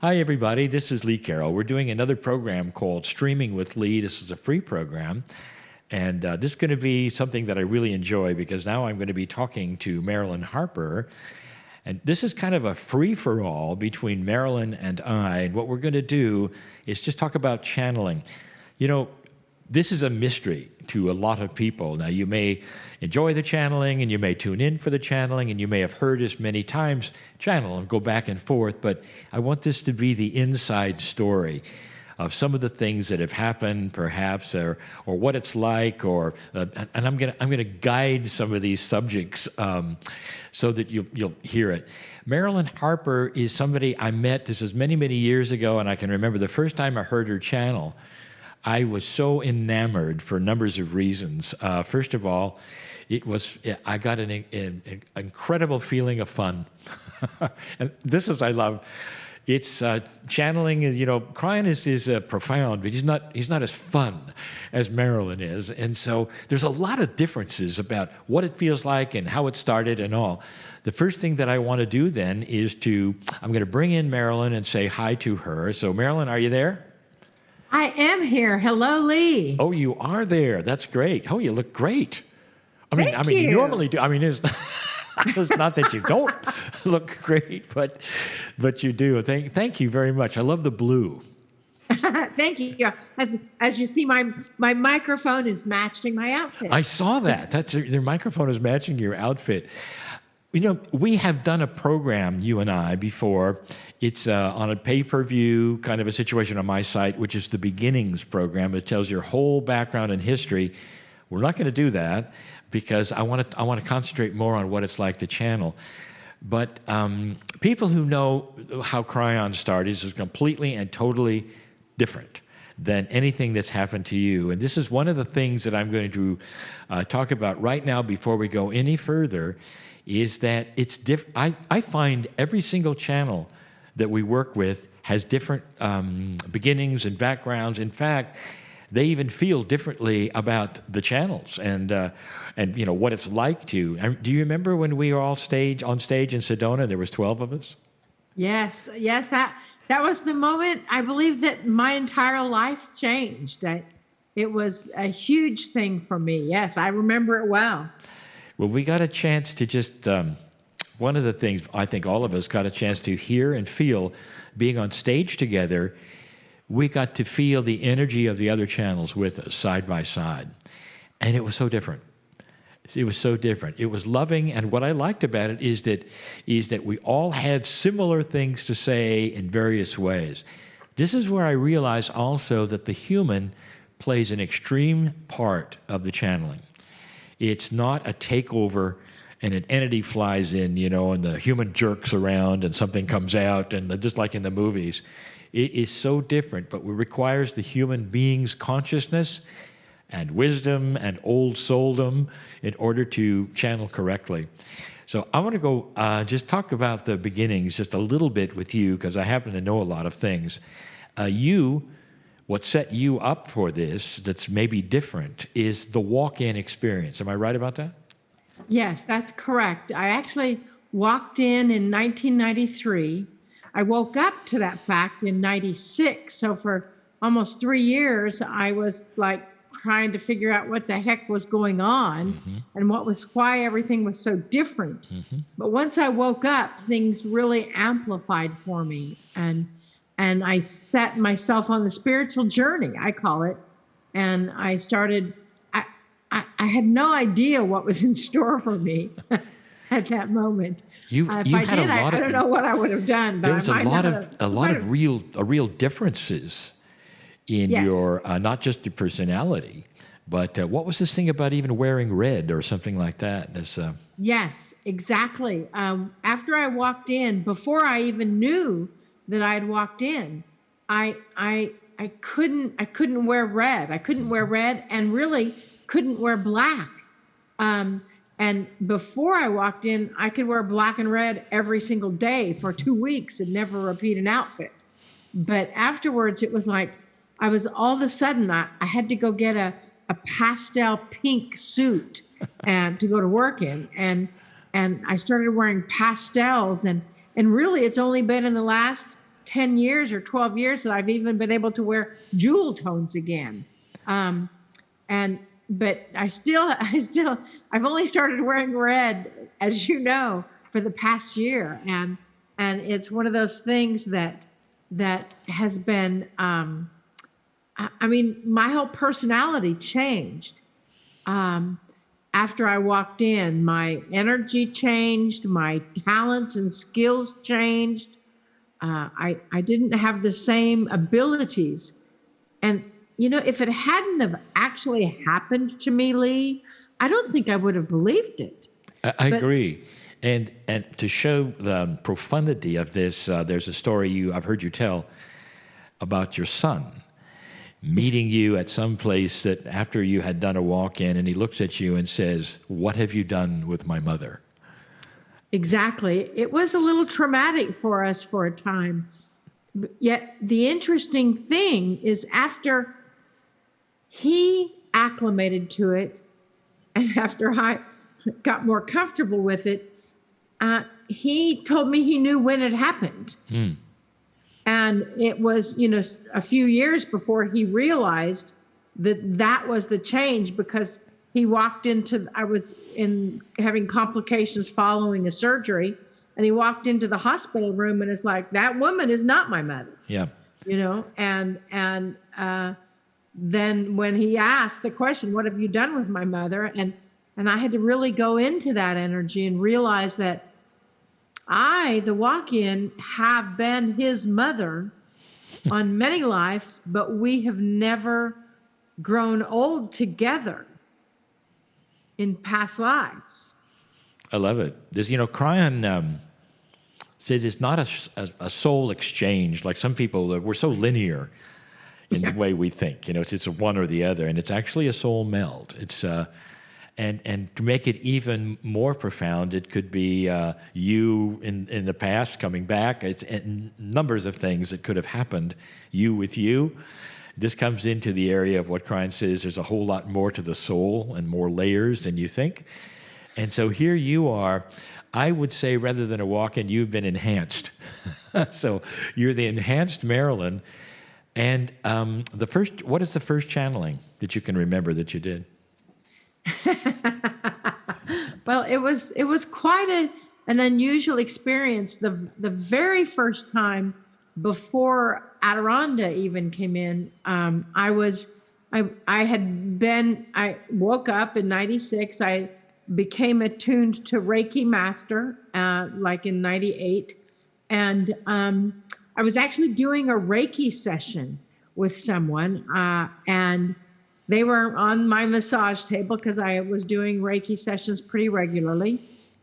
Hi, everybody. This is Lee Carroll. We're doing another program called Streaming with Lee. This is a free program. And this is going to be something that I really enjoy because now I'm going to be talking to Marilyn Harper. And this is kind of a free-for-all between Marilyn and I. And what we're going to do is just talk about channeling. You know, this is a mystery to a lot of people. Now, you may enjoy the channeling, and you may tune in for the channeling, and you may have heard us many times channel and go back and forth, but I want this to be the inside story of some of the things that have happened, perhaps, or what it's like, and I'm gonna guide some of these subjects so that you'll hear it. Marilyn Harper is somebody I met. This is many, many years ago, and I can remember the first time I heard her channel. I was so enamored for numbers of reasons. First of all, I got an incredible feeling of fun. And this is I love. It's channeling. You know, Cryan is profound, but he's not as fun as Marilyn is. And so there's a lot of differences about what it feels like and how it started and all. The first thing that I want to do then is I'm going to bring in Marilyn and say hi to her. So Marilyn, are you there? I am here. Hello, Lee. Oh, you are there. That's great. Oh, you look great. Thank you you normally do. It's not that you don't look great, but you do. Thank you very much. I love the blue. Thank you. As you see, my microphone is matching my outfit. I saw that. Your microphone is matching your outfit. You know, we have done a program, you and I, before. It's on a pay-per-view kind of a situation on my site, which is the Beginnings program. It tells your whole background and history. We're not going to do that because I want to concentrate more on what it's like to channel. But people who know how Cryan started is completely and totally different than anything that's happened to you. And this is one of the things that I'm going to talk about right now before we go any further, is that it's different. I find every single channel that we work with has different beginnings and backgrounds. In fact, they even feel differently about the channels and you know what it's like to. Do you remember when we were all on stage in Sedona? There was 12 of us. Yes. That was the moment I believe that my entire life changed. It was a huge thing for me. Yes, I remember it well. Well, we got a chance to just, one of the things I think all of us got a chance to hear and feel being on stage together, we got to feel the energy of the other channels with us side by side. And it was so different. It was so different. It was loving, and what I liked about it is that we all had similar things to say in various ways. This is where I realize also that the human plays an extreme part of the channeling. It's not a takeover and an entity flies in, you know, and the human jerks around and something comes out, and just like in the movies. It is so different, but it requires the human being's consciousness and wisdom and old souldom in order to channel correctly. So I want to go just talk about the beginnings just a little bit with you, because I happen to know a lot of things. What set you up for this that's maybe different is the walk-in experience. Am I right about that? Yes, that's correct. I actually walked in 1993. I woke up to that fact in 96. So for almost 3 years, I was like trying to figure out what the heck was going on and why everything was so different. But once I woke up, things really amplified for me. And I set myself on the spiritual journey, I call it. And I started, I had no idea what was in store for me at that moment. I don't know what I would have done. But there was a lot of real differences in your, not just your personality, but what was this thing about even wearing red or something like that? Yes, exactly. After I walked in, before I even knew that I had walked in, I couldn't wear red. I couldn't wear red, and really couldn't wear black. And before I walked in, I could wear black and red every single day for 2 weeks and never repeat an outfit. But afterwards, it was like I was all of a sudden I had to go get a pastel pink suit and to go to work in, and I started wearing pastels, and really it's only been in the last 10 years or 12 years that I've even been able to wear jewel tones again. But I've only started wearing red, as you know, for the past year. And it's one of those things that has been, I mean, my whole personality changed. After I walked in, my energy changed, my talents and skills changed. I didn't have the same abilities. And, you know, if it hadn't have actually happened to me, Lee, I don't think I would have believed it. I agree. And to show the profundity of this, there's a story I've heard you tell about your son meeting you at some place that after you had done a walk-in, and he looks at you and says, "What have you done with my mother?" Exactly. It was a little traumatic for us for a time. Yet the interesting thing is after he acclimated to it, and after I got more comfortable with it, he told me he knew when it happened. And it was, you know, a few years before he realized that was the change, because he walked I was having complications following a surgery, and he walked into the hospital room and it's like, that woman is not my mother. Yeah. You know, and then when he asked the question, "What have you done with my mother?" And I had to really go into that energy and realize that I, the walk-in, have been his mother on many lives, but we have never grown old together in past lives. I love it. There's, you know, Cryon says it's not a soul exchange like some people. We're so linear in the way we think. You know, it's one or the other, and it's actually a soul meld. It's and to make it even more profound, it could be you in the past coming back. It's numbers of things that could have happened. You with you. This comes into the area of what Cryon says. There's a whole lot more to the soul and more layers than you think. And so here you are. I would say rather than a walk-in, you've been enhanced. So you're the enhanced Marilyn. And what is the first channeling that you can remember that you did? Well, it was quite an unusual experience. The very first time before Adironda even came in, I woke up in 96. I became attuned to Reiki Master, like in 98. And I was actually doing a Reiki session with someone, and they were on my massage table because I was doing Reiki sessions pretty regularly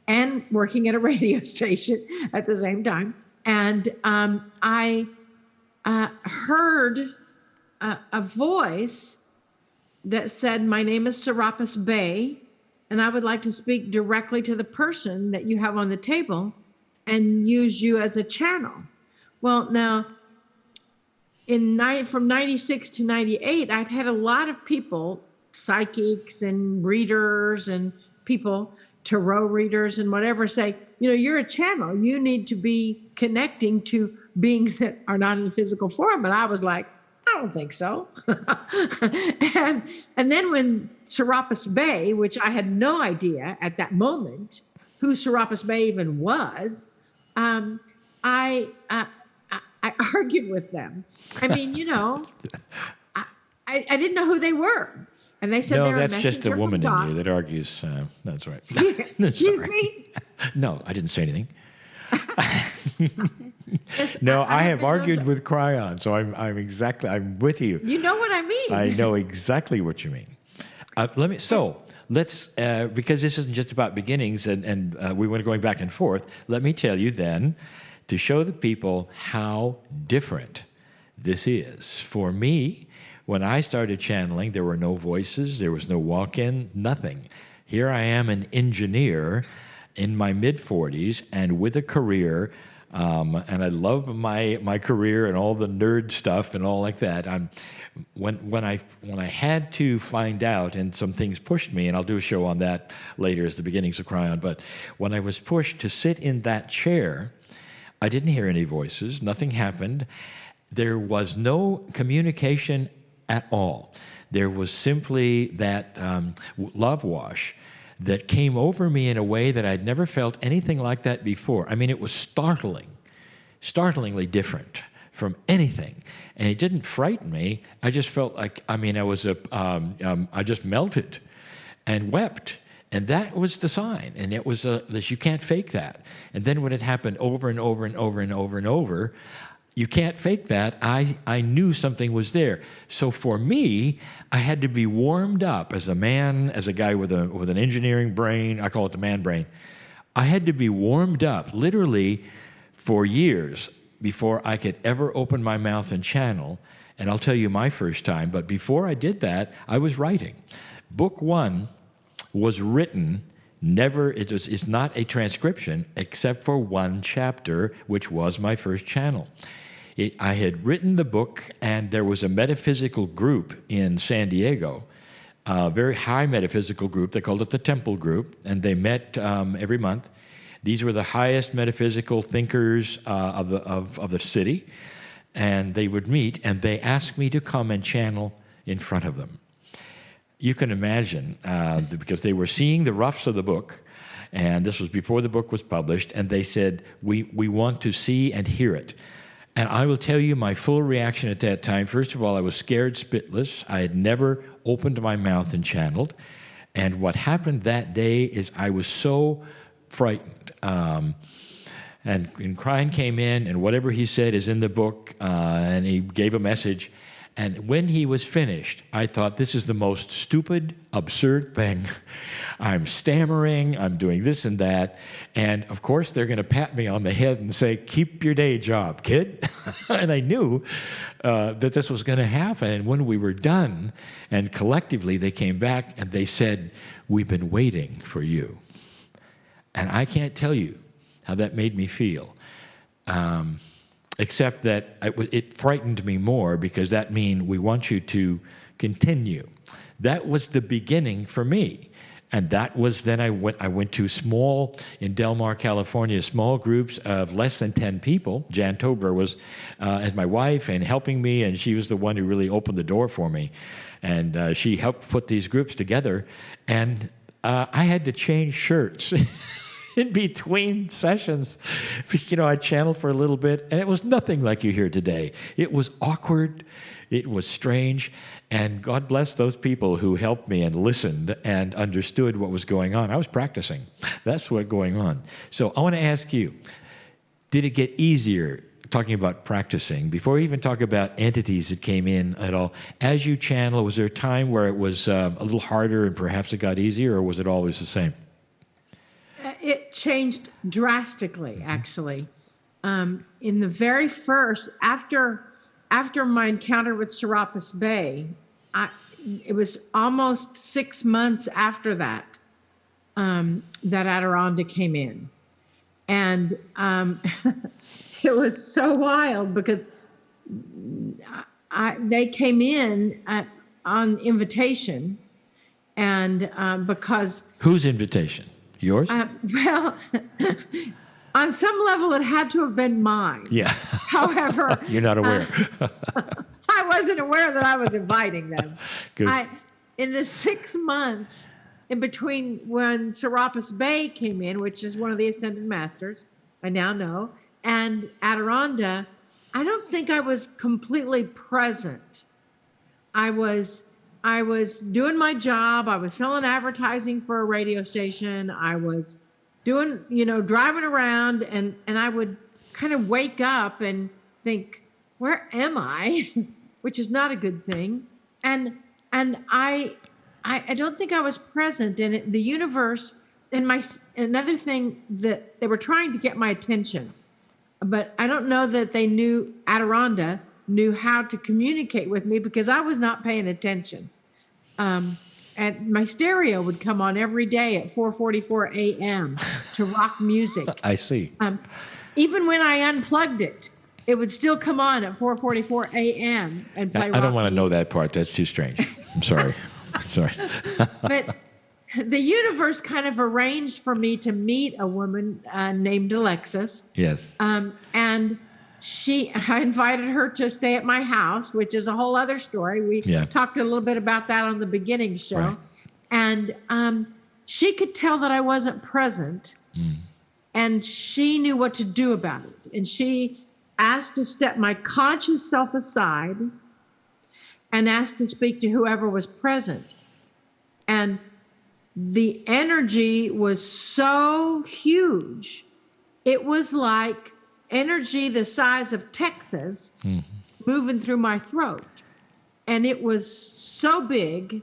and working at a radio station at the same time. And I heard a voice that said, "My name is Serapis Bey, and I would like to speak directly to the person that you have on the table and use you as a channel." Well, now, from 96 to 98, I'd had a lot of people, psychics and readers and people, tarot readers and whatever, say, you know, you're a channel. You need to be connecting to beings that are not in physical form. And I was like, I don't think so. and then when Serapis Bey, which I had no idea at that moment who Serapis Bey even was, I argued with them. I mean, you know, I didn't know who they were. And they said, "No, they're that's just a woman in you that argues." That's right. Excuse me? No, I didn't say anything. No, I have argued with Cryon, so I'm with you. You know what I mean. I know exactly what you mean. Let's because this isn't just about beginnings, and we went going back and forth. Let me tell you then, to show the people how different this is. For me, when I started channeling, there were no voices, there was no walk-in, nothing. Here I am, an engineer in my mid-40s and with a career, and I love my career and all the nerd stuff and all like that. When I had to find out, and some things pushed me, and I'll do a show on that later as the beginnings of Cryon, but when I was pushed to sit in that chair, I didn't hear any voices. Nothing happened. There was no communication at all. There was simply that love wash that came over me in a way that I'd never felt anything like that before. I mean, it was startlingly different from anything. And it didn't frighten me. I just felt like, I mean, I just melted and wept. And that was the sign. And it was this, you can't fake that. And then when it happened over and over and over and over and over, you can't fake that. I knew something was there. So for me, I had to be warmed up as a man, as a guy with an engineering brain. I call it the man brain. I had to be warmed up literally for years before I could ever open my mouth and channel. And I'll tell you my first time. But before I did that, I was writing. Book 1 was written. It's not a transcription except for one chapter, which was my first channel. I had written the book, and there was a metaphysical group in San Diego, a very high metaphysical group. They called it the Temple Group, and they met every month. These were the highest metaphysical thinkers of the city, and they would meet, and they asked me to come and channel in front of them. You can imagine, because they were seeing the roughs of the book, and this was before the book was published, and they said, we want to see and hear it. And I will tell you my full reaction at that time. First of all, I was scared spitless. I had never opened my mouth and channeled. And what happened that day is I was so frightened. And Krein came in, and whatever he said is in the book, and he gave a message. And when he was finished, I thought, this is the most stupid, absurd thing. I'm stammering, I'm doing this and that. And of course, they're going to pat me on the head and say, keep your day job, kid. And I knew that this was going to happen. And when we were done, and collectively they came back and they said, we've been waiting for you. And I can't tell you how that made me feel. Except that it frightened me more, because that means we want you to continue. That was the beginning for me. And that was then I went to in Del Mar, California, small groups of less than 10 people. Jan Tober was as my wife and helping me, and she was the one who really opened the door for me. And she helped put these groups together. And I had to change shirts. In between sessions, I channeled for a little bit, and it was nothing like you hear today. It was awkward, it was strange, and God bless those people who helped me and listened and understood what was going on. I was practicing. That's what's going on. So I want to ask you, did it get easier, talking about practicing, before we even talk about entities that came in at all? As you channel, was there a time where it was a little harder and perhaps it got easier, or was it always the same? It changed drastically, actually. In the very first, after my encounter with Serapis Bey, it was almost 6 months after that that Adironda came in. And it was so wild, because they came in on invitation, and because... Whose invitation? Yours? Well, on some level, it had to have been mine. Yeah. However... You're not aware. I wasn't aware that I was inviting them. Good. In the 6 months in between when Serapis Bey came in, which is one of the Ascended Masters, I now know, and Adironda, I don't think I was completely present. I was doing my job. I was selling advertising for a radio station. I was doing, driving around, and I would kind of wake up and think, where am I? Which is not a good thing. And I don't think I was present in it. The universe, and another thing, that they were trying to get my attention, but I don't know that they knew, Adironda knew how to communicate with me, because I was not paying attention. And my stereo would come on every day at 4:44 a.m. to rock music. I see. Even when I unplugged it, it would still come on at 4:44 a.m. and play rock I don't want to music. know that part. That's too strange. I'm sorry. Sorry. But the universe kind of arranged for me to meet a woman named Alexis. Yes. And I invited her to stay at my house, which is a whole other story. We talked a little bit about that on the beginning show. Right. And she could tell that I wasn't present, and she knew what to do about it. And she asked to step my conscious self aside and asked to speak to whoever was present. And the energy was so huge. It was like energy the size of Texas moving through my throat. And it was so big.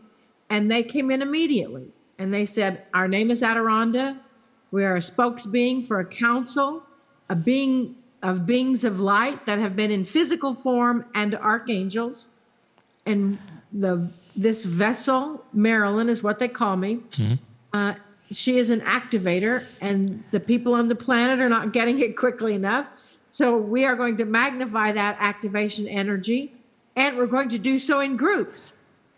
And they came in immediately. And they said, our name is Adironda. We are a spokesbeing for a council, a being of beings of light that have been in physical form and archangels. And this vessel, Marilyn is what they call me. She is an activator, and the people on the planet are not getting it quickly enough. So we are going to magnify that activation energy, and we're going to do so in groups.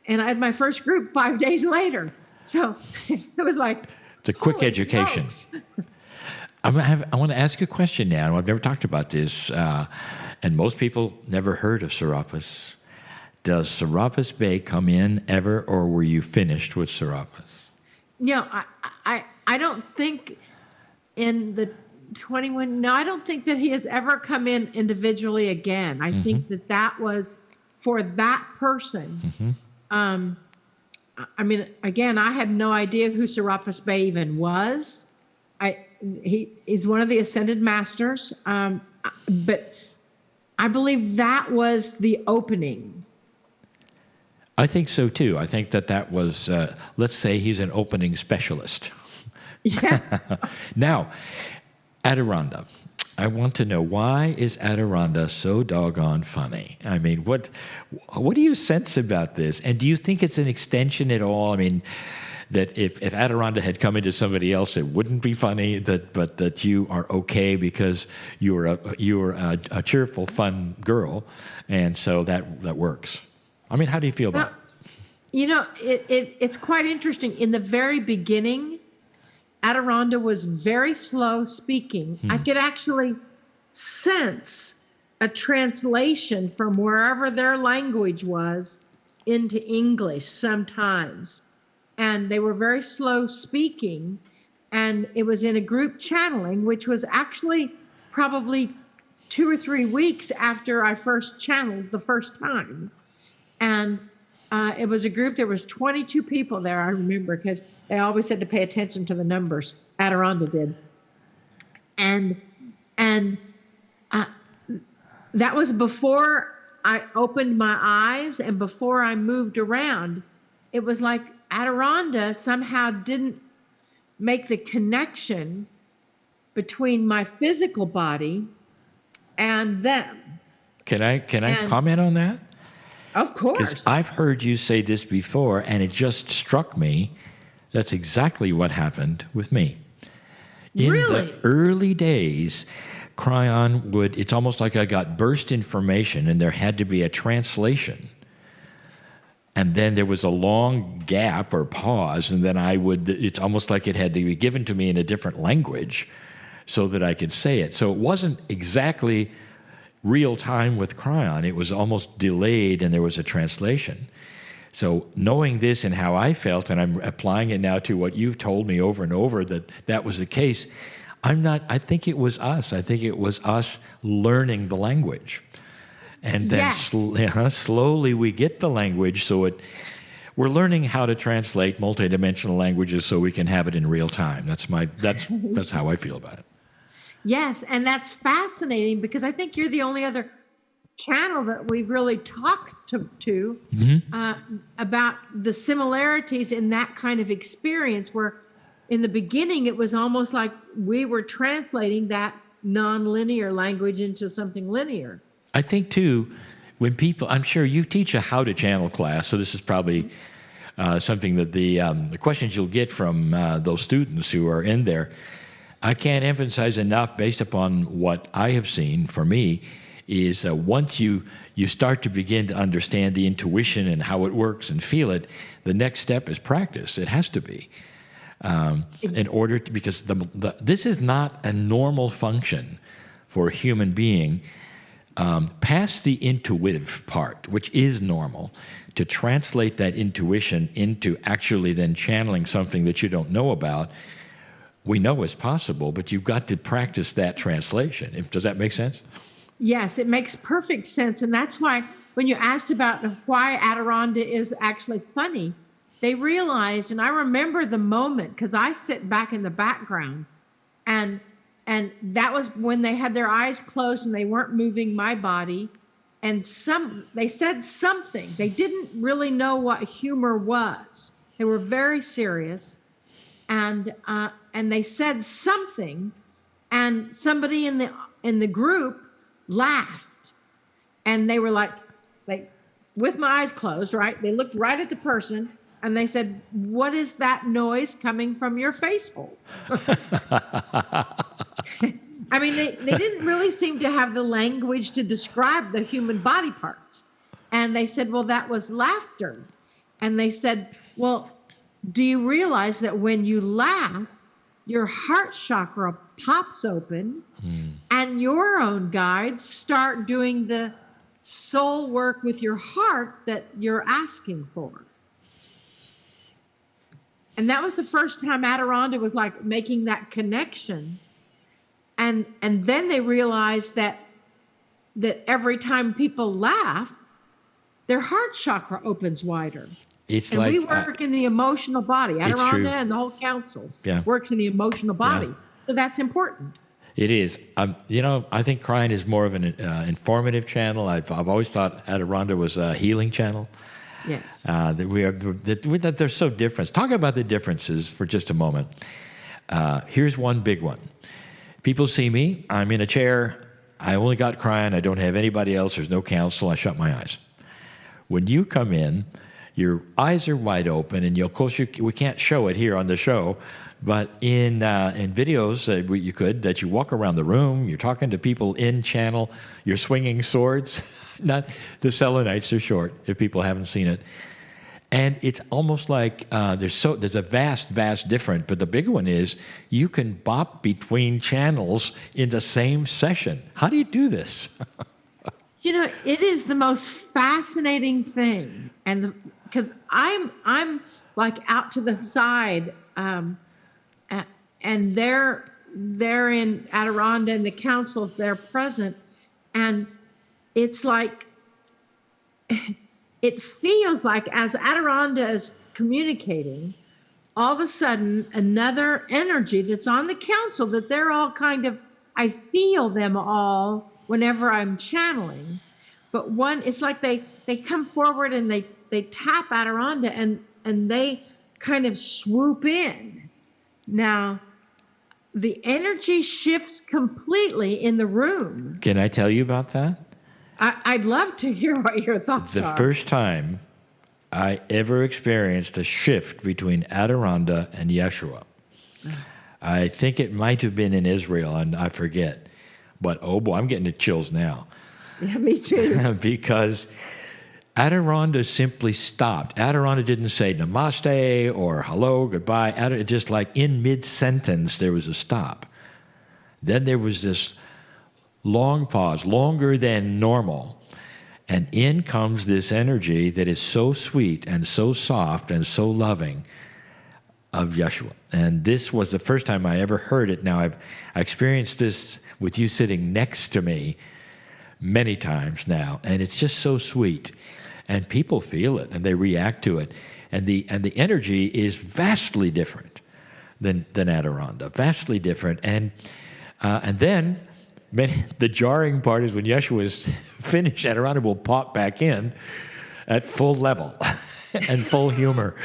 And I had my first group 5 days later. So it was like, it's a quick education. I want to ask you a question now. I've never talked about this, and most people never heard of Serapis. Does Serapis Bay come in ever, or were you finished with Serapis? No, I don't think in the 21, no, I don't think that he has ever come in individually again. I think that was for that person. I mean, again, I had no idea who Serapis Bey even was. He's one of the Ascended Masters, but I believe that was the opening. I think so too. I think that was, let's say he's an opening specialist. Yeah. Now, Adironda. I want to know, why is Adironda so doggone funny? I mean, what do you sense about this? And do you think it's an extension at all? I mean, that if Adironda had come into somebody else, it wouldn't be funny, but that you are okay because you were a cheerful, fun girl, and so that works. I mean, how do you feel about it? You know, it's quite interesting. In the very beginning, Adironda was very slow speaking. I could actually sense a translation from wherever their language was into English sometimes. And they were very slow speaking. And it was in a group channeling, which was actually probably 2 or 3 weeks after I first channeled the first time. And it was a group, there was 22 people there, I remember, because they always said to pay attention to the numbers. Adironda did. And that was before I opened my eyes and before I moved around. It was like Adironda somehow didn't make the connection between my physical body and them. Can I comment on that? Of course. Because I've heard you say this before, and it just struck me. That's exactly what happened with me. In the early days, Cryon it's almost like I got burst information, and there had to be a translation. And then there was a long gap or pause, and then it's almost like it had to be given to me in a different language so that I could say it. So it wasn't exactly real time with Cryon. It was almost delayed, and there was a translation. So knowing this and how I felt, and I'm applying it now to what you've told me over and over, that was the case, I think it was us. I think it was us learning the language. And then slowly we get the language, so we're learning how to translate multidimensional languages so we can have it in real time. That's how I feel about it. Yes, and that's fascinating because I think you're the only other channel that we've really talked to about the similarities in that kind of experience, where in the beginning it was almost like we were translating that non-linear language into something linear. I think too, when people, I'm sure you teach a how to channel class, so this is probably something that the questions you'll get from those students who are in there, I can't emphasize enough, based upon what I have seen for me, is once you start to begin to understand the intuition and how it works and feel it, the next step is practice. It has to be. in order to, because this is not a normal function for a human being, past the intuitive part, which is normal, to translate that intuition into actually then channeling something that you don't know about. We know is possible, but you've got to practice that translation. Does that make sense? Yes, it makes perfect sense. And that's why when you asked about why Adironda is actually funny, they realized, and I remember the moment because I sit back in the background, and that was when they had their eyes closed and they weren't moving my body. And they said something. They didn't really know what humor was. They were very serious. And they said something, and somebody in the group laughed, and they were like, with my eyes closed, right? They looked right at the person, and they said, "What is that noise coming from your face hole?" I mean, they didn't really seem to have the language to describe the human body parts, and they said, "Well, that was laughter," and they said, "Well, do you realize that when you laugh, your heart chakra pops open and your own guides start doing the soul work with your heart that you're asking for?" And that was the first time Adironda was like making that connection. And then they realized that every time people laugh, their heart chakra opens wider. It's and like we work in the emotional body. Adironda and the whole councils works in the emotional body. Yeah. So that's important. It is. I think crying is more of an informative channel. I've always thought Adironda was a healing channel. Yes. That they're so different. Talk about the differences for just a moment. Here's one big one. People see me. I'm in a chair. I only got crying. I don't have anybody else. There's no counsel. I shut my eyes. When you come in, your eyes are wide open, and of course we can't show it here on the show, but in videos that you walk around the room, you're talking to people in channel, you're swinging swords. Not the Selenites are short if people haven't seen it, and it's almost like there's a vast difference. But the big one is you can bop between channels in the same session. How do you do this? It is the most fascinating thing, and because I'm like out to the side, and they're in Adironda and the councils, they're present, and it's like it feels like as Adironda is communicating, all of a sudden another energy that's on the council that they're all I feel them all whenever I'm channeling, but it's like they come forward and they tap Adironda and they kind of swoop in. Now, the energy shifts completely in the room. Can I tell you about that? I'd love to hear what your thoughts are. The first time I ever experienced a shift between Adironda and Yeshua, I think it might have been in Israel, and I forget. But, oh boy, I'm getting the chills now. Yeah, me too. Because Adironda simply stopped. Adironda didn't say namaste or hello, goodbye. Just like in mid-sentence, there was a stop. Then there was this long pause, longer than normal. And in comes this energy that is so sweet and so soft and so loving of Yeshua. And this was the first time I ever heard it. Now, I experienced this with you sitting next to me many times now, and it's just so sweet. And people feel it, and they react to it. And the energy is vastly different than Adironda, vastly different. And then the jarring part is when Yeshua is finished, Adironda will pop back in at full level and full humor.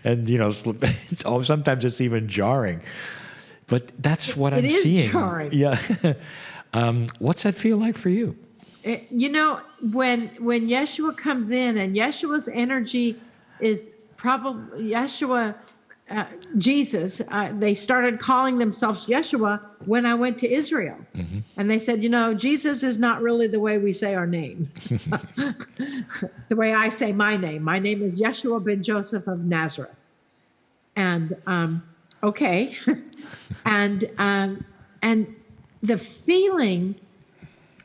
And, sometimes it's even jarring. But that's what I'm seeing. It is jarring. Yeah. What's that feel like for you? When Yeshua comes in, and Yeshua's energy is probably Jesus, they started calling themselves Yeshua when I went to Israel. Mm-hmm. And they said, Jesus is not really the way we say our name. The way I say my name. My name is Yeshua ben Joseph of Nazareth. And Okay. And the feeling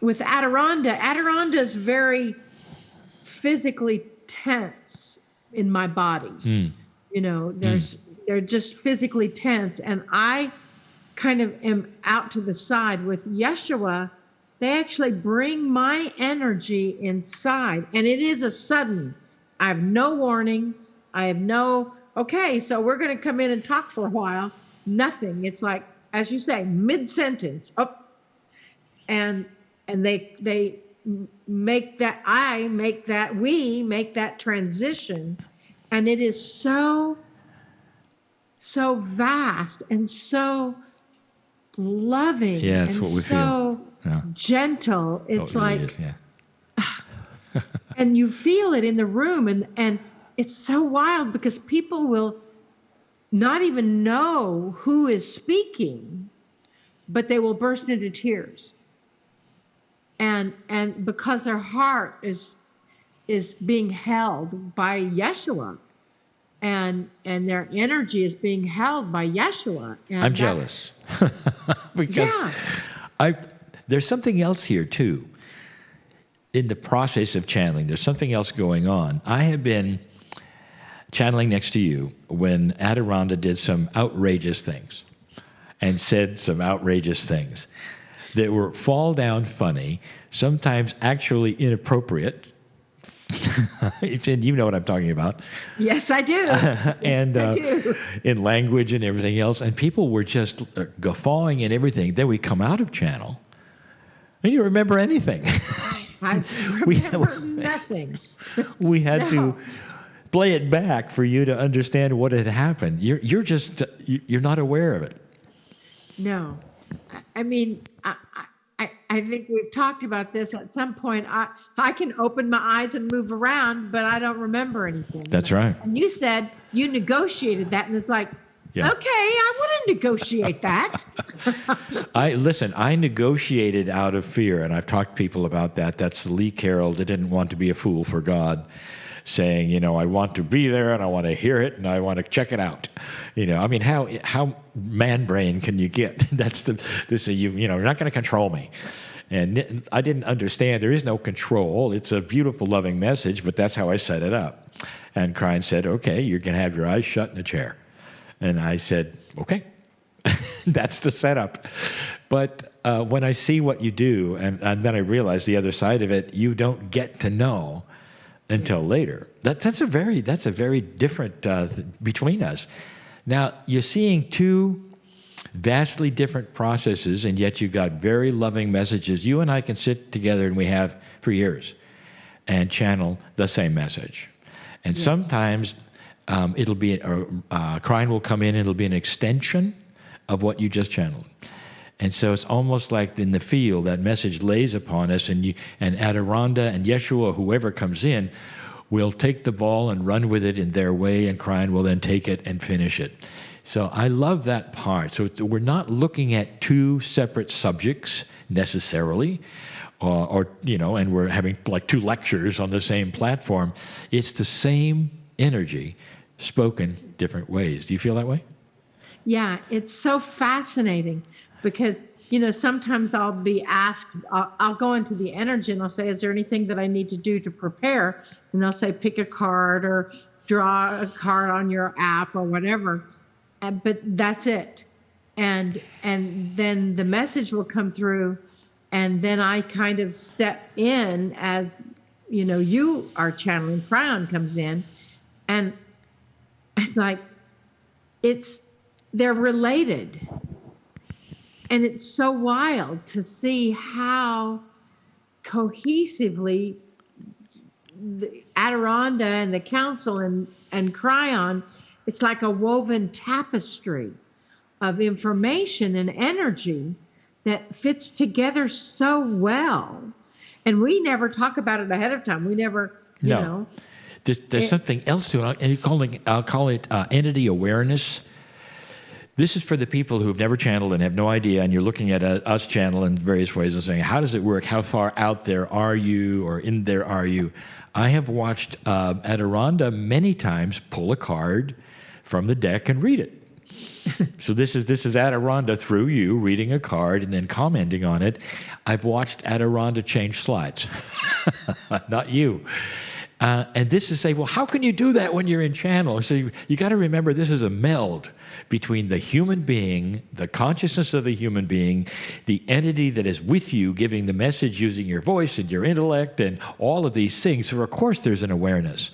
with Adironda is very physically tense in my body. You know, they're just physically tense. And I kind of am out to the side. With Yeshua, they actually bring my energy inside. And it is a sudden. I have no warning. I have no, okay, so we're going to come in and talk for a while. Nothing. It's like, as you say, mid-sentence. Up. And they make that, we make that transition. And it is so vast and so loving, Yeah, it's and what we so feel. Yeah. gentle. It's Oh, it like, really is, yeah. and you feel it in the room, and it's so wild because people will not even know who is speaking, but they will burst into tears. And because their heart is being held by Yeshua, and their energy is being held by Yeshua. And I'm jealous because there's something else here too. In the process of channeling, there's something else going on. I have been channeling next to you when Adironda did some outrageous things and said some outrageous things that were fall down funny, sometimes actually inappropriate. And you know what I'm talking about. Yes, I do. And I do. In language and everything else. And people were just guffawing and everything. Then we come out of channel and you don't remember anything. I remember nothing. We had to play it back for you to understand what had happened. You're just, you're not aware of it. No. I mean, I think we've talked about this at some point. I can open my eyes and move around, but I don't remember anything. That's right. And you said you negotiated that, and it's like, Yeah. okay, I wouldn't negotiate that. I negotiated out of fear, and I've talked to people about that. That's Lee Carroll that didn't want to be a fool for God, saying, you know, I want to be there and I want to hear it and I want to check it out. You know, I mean, how man brain can you get? That's you're not going to control me. And I didn't understand there is no control. It's a beautiful, loving message, but that's how I set it up. And Krein said, okay, you're going to have your eyes shut in a chair. And I said, okay, that's the setup. But when I see what you do, and then I realize the other side of it, you don't get to know until later. That's a very different between us. Now, you're seeing two vastly different processes, and yet you got very loving messages. You and I can sit together, and we have for years, and channel the same message. And yes. Sometimes it'll be, Krein will come in, and it'll be an extension of what you just channeled. And so it's almost like in the field, that message lays upon us, and Adironda and Yeshua, whoever comes in, will take the ball and run with it in their way, and Krein will then take it and finish it. So I love that part. So we're not looking at two separate subjects necessarily, and we're having like two lectures on the same platform. It's the same energy spoken different ways. Do you feel that way? Yeah, it's so fascinating because, sometimes I'll be asked, I'll go into the energy and I'll say, is there anything that I need to do to prepare? And they'll say, pick a card or draw a card on your app or whatever. But that's it. And then the message will come through, and then I kind of step in as, you are channeling, Krein comes in, and it's like, they're related. And it's so wild to see how cohesively the Adironda and the council and Krein, it's like a woven tapestry of information and energy that fits together so well. And we never talk about it ahead of time. We never, No. There's something else to it, and I'll call it entity awareness. This is for the people who have never channeled and have no idea, and you're looking at us channel in various ways and saying, how does it work? How far out there are you, or in there are you? I have watched Adironda many times pull a card from the deck and read it. So this is Adironda through you reading a card and then commenting on it. I've watched Adironda change slides, not you. And this is say, well, how can you do that when you're in channel? So you got to remember this is a meld between the human being, the consciousness of the human being, the entity that is with you, giving the message using your voice and your intellect and all of these things. So of course there's an awareness.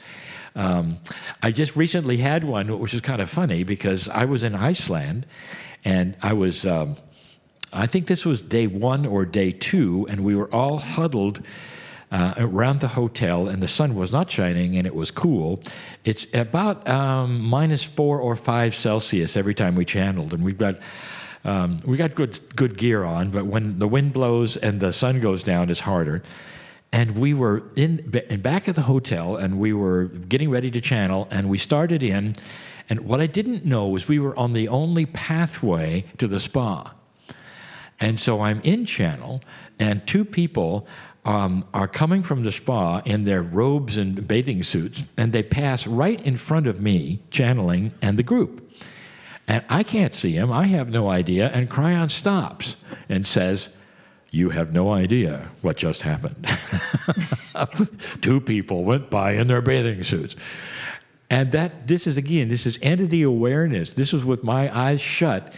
I just recently had one, which is kind of funny because I was in Iceland and I was, I think this was day 1 or day 2, and we were all huddled around the hotel, and the sun was not shining, and it was cool. It's about -4 or 5 Celsius every time we channeled, and we got good gear on. But when the wind blows and the sun goes down, it's harder. And we were in back of the hotel, and we were getting ready to channel, and we started in. And what I didn't know was we were on the only pathway to the spa. And so I'm in channel, and 2 people are coming from the spa in their robes and bathing suits, and they pass right in front of me, channeling, and the group. And I can't see him. I have no idea. And Cryon stops and says, "You have no idea what just happened." 2 people went by in their bathing suits. And this is entity awareness. This was with my eyes shut.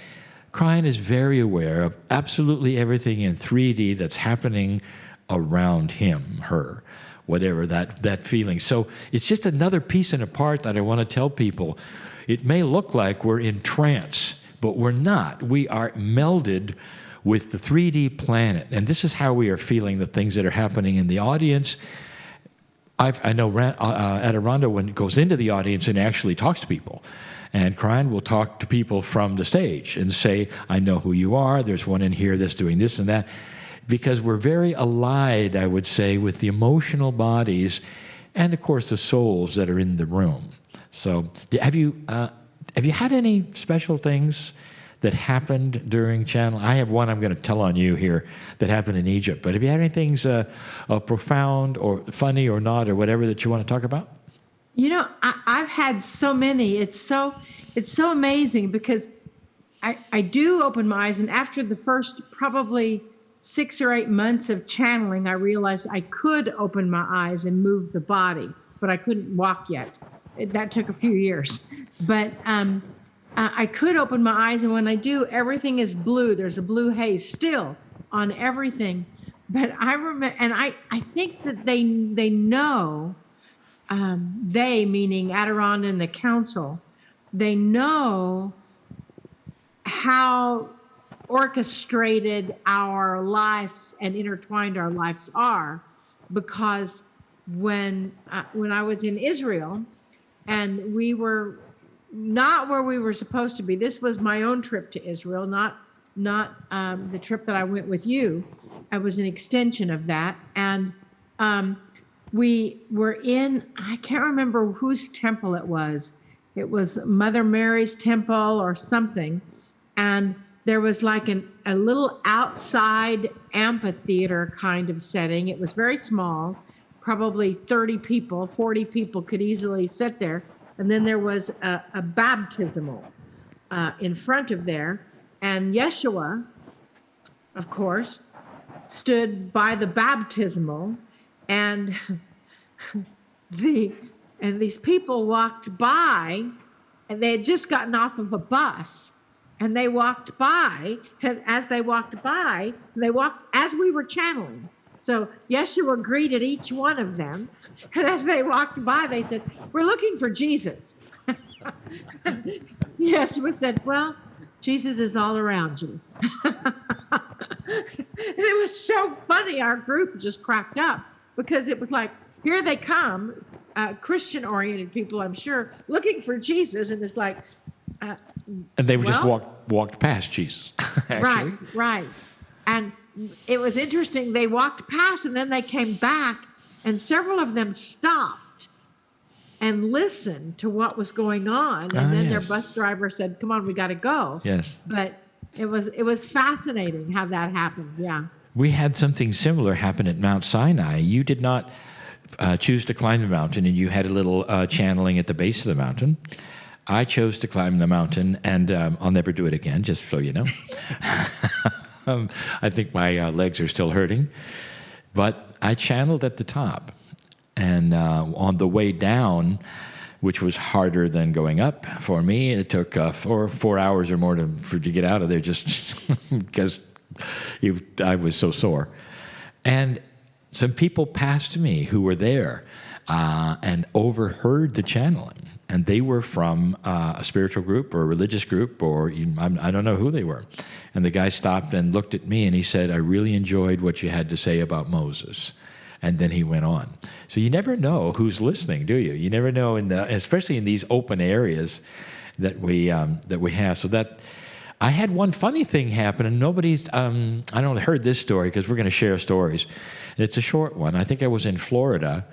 Cryon is very aware of absolutely everything in 3D that's happening around him, her, whatever that feeling. So it's just another piece and a part that I want to tell people. It may look like we're in trance, but we're not. We are melded with the 3D planet, and this is how we are feeling the things that are happening in the audience. I know Adironda, when it goes into the audience and actually talks to people, and Cryon will talk to people from the stage and say, "I know who you are. There's one in here that's doing this and that," because we're very allied, I would say, with the emotional bodies and, of course, the souls that are in the room. So have you had any special things that happened during channel? I have one I'm going to tell on you here that happened in Egypt. But have you had any things profound or funny or not or whatever that you want to talk about? You know, I've had so many. It's so amazing because I do open my eyes, and after the first probably 6 or 8 months of channeling, I realized I could open my eyes and move the body, but I couldn't walk yet. That took a few years. But I could open my eyes, and when I do, everything is blue. There's a blue haze still on everything. But I remember, and I think that they know, they meaning Adironda and the council, they know how orchestrated our lives and intertwined our lives are, because when I was in Israel, and we were not where we were supposed to be. This was my own trip to Israel, not the trip that I went with you. I was an extension of that. And we were in, I can't remember whose temple it was. It was Mother Mary's temple or something. And there was like a little outside amphitheater kind of setting. It was very small, probably 30 people, 40 people could easily sit there. And then there was a baptismal in front of there. And Yeshua, of course, stood by the baptismal. And these people walked by, and they had just gotten off of a bus. And they walked by, and as they walked by, as we were channeling. So Yeshua greeted each one of them. And as they walked by, they said, "We're looking for Jesus." Yeshua said, "Well, Jesus is all around you." And it was so funny. Our group just cracked up because it was like, here they come, Christian-oriented people, I'm sure, looking for Jesus. And it's like... and they just walked past Jesus. Actually. Right. And it was interesting. They walked past, and then they came back, and several of them stopped and listened to what was going on. And then their bus driver said, "Come on, we got to go." Yes. But it was fascinating how that happened. Yeah. We had something similar happen at Mount Sinai. You did not choose to climb the mountain, and you had a little channeling at the base of the mountain. I chose to climb the mountain, and I'll never do it again, just so you know. I think my legs are still hurting. But I channeled at the top. And on the way down, which was harder than going up for me, it took 4 hours or more to get out of there just because I was so sore. And some people passed me who were there and overheard the channeling. And they were from a spiritual group or a religious group, or even, I don't know who they were. And the guy stopped and looked at me and he said, "I really enjoyed what you had to say about Moses." And then he went on. So you never know who's listening, do you? You never know, especially in these open areas that we have. So that I had one funny thing happen, and nobody's I don't heard this story because we're going to share stories. It's a short one. I think I was in Florida,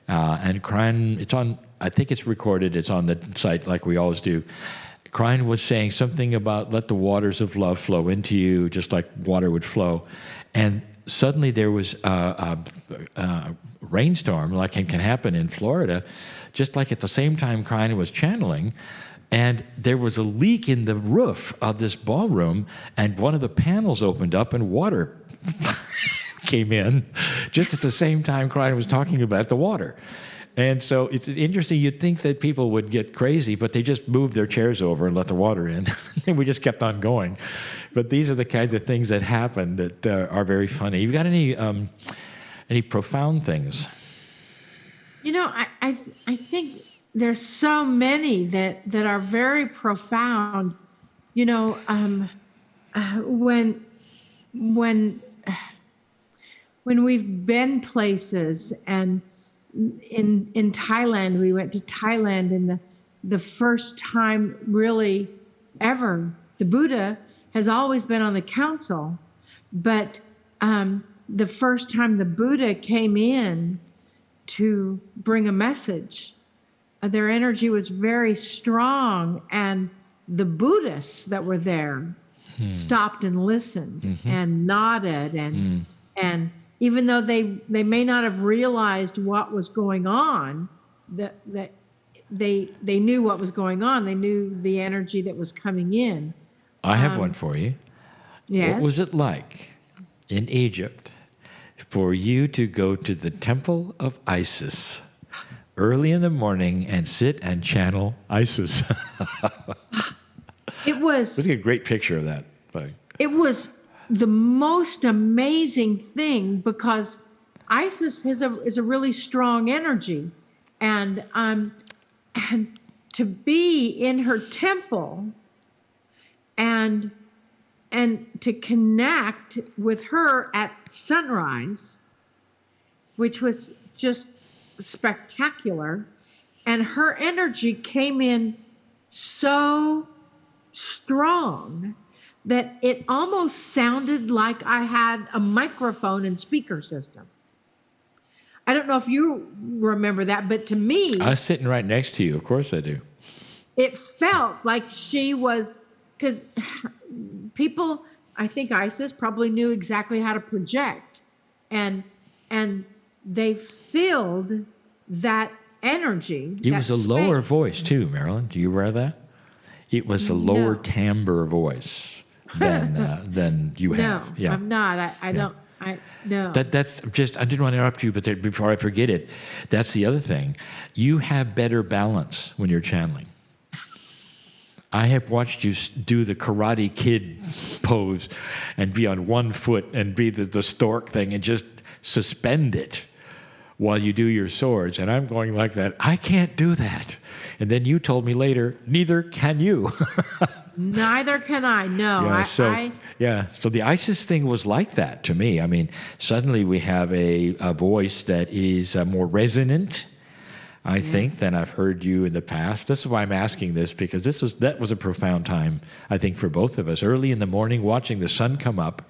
and Crine. It's on. I think it's recorded. It's on the site like we always do. Crine was saying something about let the waters of love flow into you, just like water would flow, and suddenly there was a rainstorm, like it can happen in Florida, just like at the same time Crine was channeling, and there was a leak in the roof of this ballroom, and one of the panels opened up and water came in just at the same time Crine was talking about the water. And so it's interesting. You'd think that people would get crazy, but they just moved their chairs over and let the water in. And we just kept on going. But these are the kinds of things that happen that are very funny. You got any profound things? You know, I think there's so many that are very profound. You know, when we've been places, and in Thailand, we went to Thailand, and the first time really ever, the Buddha has always been on the council, but the first time the Buddha came in to bring a message, their energy was very strong, and the Buddhists that were there stopped and listened and nodded, and even though they may not have realized what was going on, that they knew what was going on. They knew the energy that was coming in. I have one for you. Yes. What was it like in Egypt for you to go to the temple of Isis early in the morning and sit and channel Isis? It was. Let's get a great picture of that. It was the most amazing thing, because Isis is a really strong energy, and to be in her temple and to connect with her at sunrise, which was just spectacular, and her energy came in so strong that it almost sounded like I had a microphone and speaker system. I don't know if you remember that, but to me, I was sitting right next to you. Of course I do. It felt like she was, because people, I think Isis probably knew exactly how to project, and they filled that energy. It was a lower voice too, Marilyn. Do you aware of that? It was a lower timbre voice than you have. No, Yeah. I'm not. I don't. No. That's just. I didn't want to interrupt you, but before I forget it, that's the other thing. You have better balance when you're channeling. I have watched you do the Karate Kid pose and be on one foot and be the stork thing and just suspend it while you do your swords. And I'm going like that. I can't do that. And then you told me later, neither can you. Neither can I. No. So the Isis thing was like that to me. I mean, suddenly we have a voice that is more resonant, I think, than I've heard you in the past. This is why I'm asking this, because that was a profound time, I think, for both of us. Early in the morning, watching the sun come up,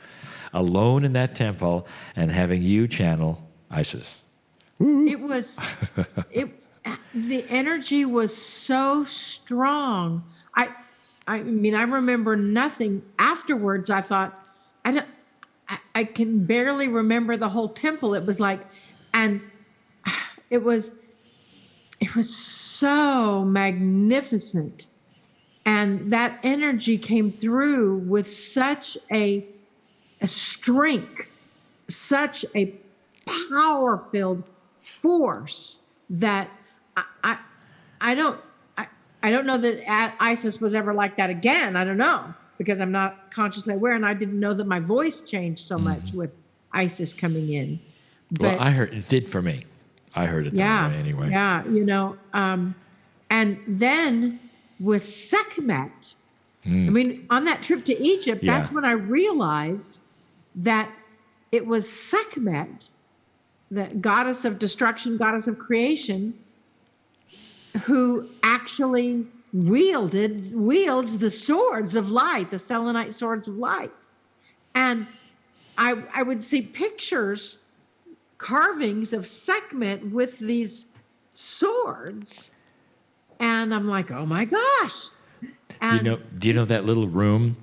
alone in that temple, and having you channel Isis. It was, the energy was so strong. I mean, I remember nothing afterwards. I thought, I can barely remember the whole temple. It was like, and it was, it was so magnificent. And that energy came through with such a strength, such a power-filled force that I, I, I don't, I don't know that ISIS was ever like that again. I don't know, because I'm not consciously aware, and I didn't know that my voice changed so much with ISIS coming in. Well, But I heard it did for me. I heard it that way anyway. yeah, and then with Sekhmet, I mean, on that trip to Egypt, that's when I realized that it was Sekhmet, the goddess of destruction, goddess of creation, who actually wields the swords of light, the selenite swords of light. And I would see pictures, carvings of Sekhmet with these swords, and I'm like, oh my gosh. And Do you know that little room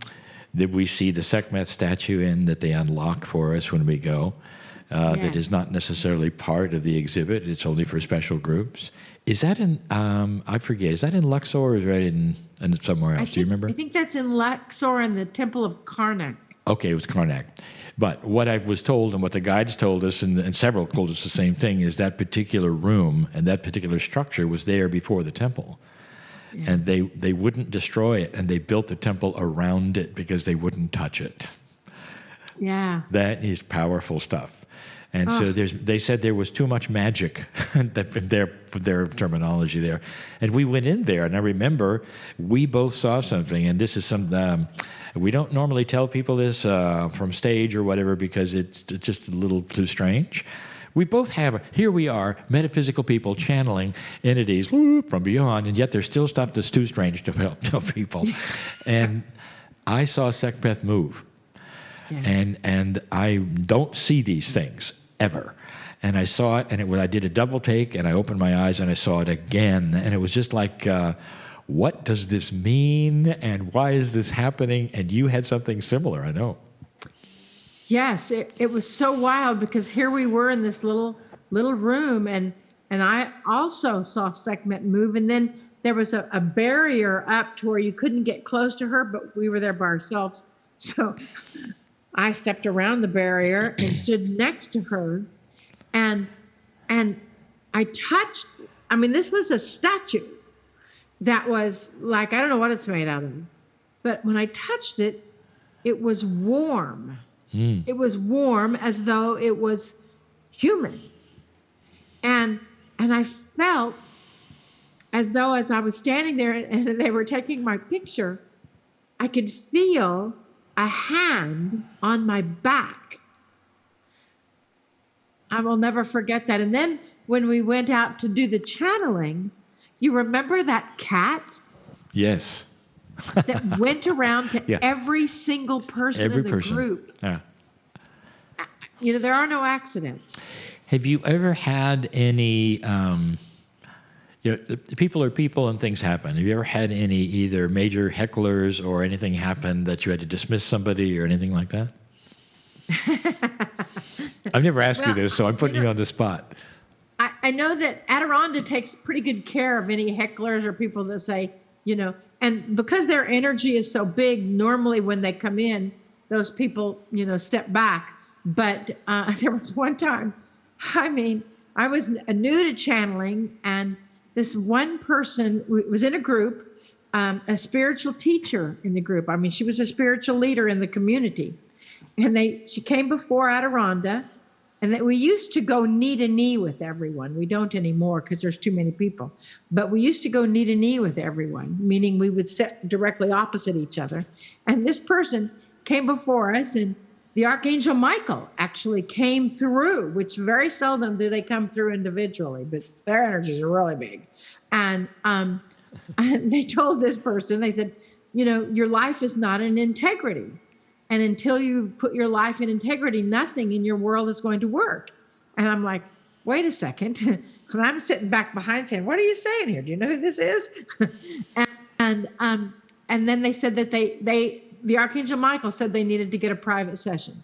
that we see the Sekhmet statue in, that they unlock for us when we go? That is not necessarily part of the exhibit. It's only for special groups. Is that in, I forget, is that in Luxor or is that in somewhere else? Do you remember? I think that's in Luxor in the Temple of Karnak. Okay, it was Karnak. But what I was told and what the guides told us, and several told us the same thing, is that particular room and that particular structure was there before the temple. Yeah. And they wouldn't destroy it, and they built the temple around it because they wouldn't touch it. Yeah. That is powerful stuff. And so they said there was too much magic, their terminology there. And we went in there, and I remember we both saw something, and this is some, we don't normally tell people this from stage or whatever because it's just a little too strange. We both have, here we are, metaphysical people channeling entities from beyond, and yet there's still stuff that's too strange to tell people. And I saw Sekhmet move. Yeah. And I don't see these things ever. And I saw it, and I did a double take, and I opened my eyes, and I saw it again. And it was just like, what does this mean, and why is this happening? And you had something similar, I know. Yes, it was so wild because here we were in this little room, and I also saw Sekhmet move, and then there was a barrier up to where you couldn't get close to her, but we were there by ourselves. So I stepped around the barrier and stood next to her, and I touched, I mean, this was a statue that was like, I don't know what it's made out of, but when I touched it, it was warm. It was warm as though it was human. And I felt as though as I was standing there and they were taking my picture, I could feel a hand on my back. I will never forget that. And then when we went out to do the channeling, you remember that cat? Yes. That went around to every single person in the group. Yeah. You know, there are no accidents. Have you ever had any, people are people and things happen. Have you ever had any either major hecklers or anything happen that you had to dismiss somebody or anything like that? I've never asked you this, so I'm putting you on the spot. I know that Adironda takes pretty good care of any hecklers or people that say, and because their energy is so big, normally when they come in, those people, step back. But there was one time, I was new to channeling, and this one person was in a group, a spiritual teacher in the group. I mean, she was a spiritual leader in the community. And she came before Adironda, and we used to go knee to knee with everyone. We don't anymore because there's too many people. But we used to go knee to knee with everyone, meaning we would sit directly opposite each other. And this person came before us, and the Archangel Michael actually came through, which very seldom do they come through individually, but their energies are really big. And they told this person, they said, your life is not in integrity. And until you put your life in integrity, nothing in your world is going to work. And I'm like, wait a second. And I'm sitting back behind saying, what are you saying here? Do you know who this is? and then they said that the Archangel Michael said they needed to get a private session.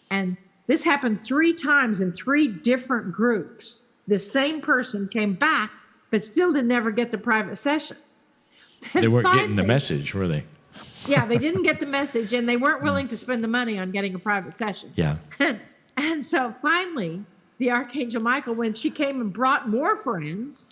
And this happened 3 times in 3 different groups. The same person came back, but still didn't ever get the private session. They And weren't getting the finally- message, were they? Yeah, they didn't get the message, and they weren't willing to spend the money on getting a private session. Yeah. And so finally, the Archangel Michael, when she came and brought more friends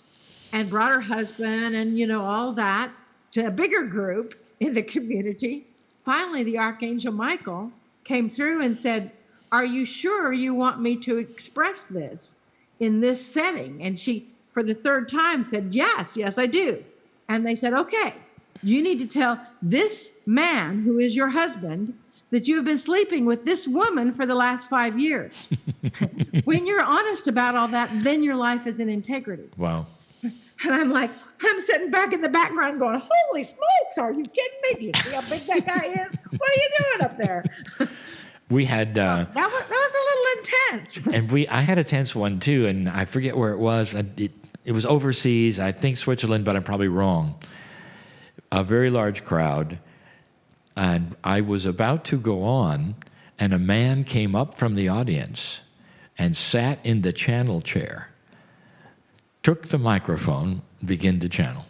and brought her husband and, all that to a bigger group in the community, finally the Archangel Michael came through and said, "Are you sure you want me to express this in this setting?" And she, for the third time, said, "Yes, I do." And they said, "Okay, you need to tell this man who is your husband that you have been sleeping with this woman for the last 5 years." When you're honest about all that, then your life is in integrity. Wow. And I'm sitting back in the background going, "Holy smokes, are you kidding me? Do you see how big that guy is? What are you doing up there?" We had That was a little intense. and I had a tense one too, and I forget where it was. It was overseas, I think Switzerland, but I'm probably wrong. A very large crowd, and I was about to go on, and a man came up from the audience and sat in the channel chair, took the microphone, began to channel.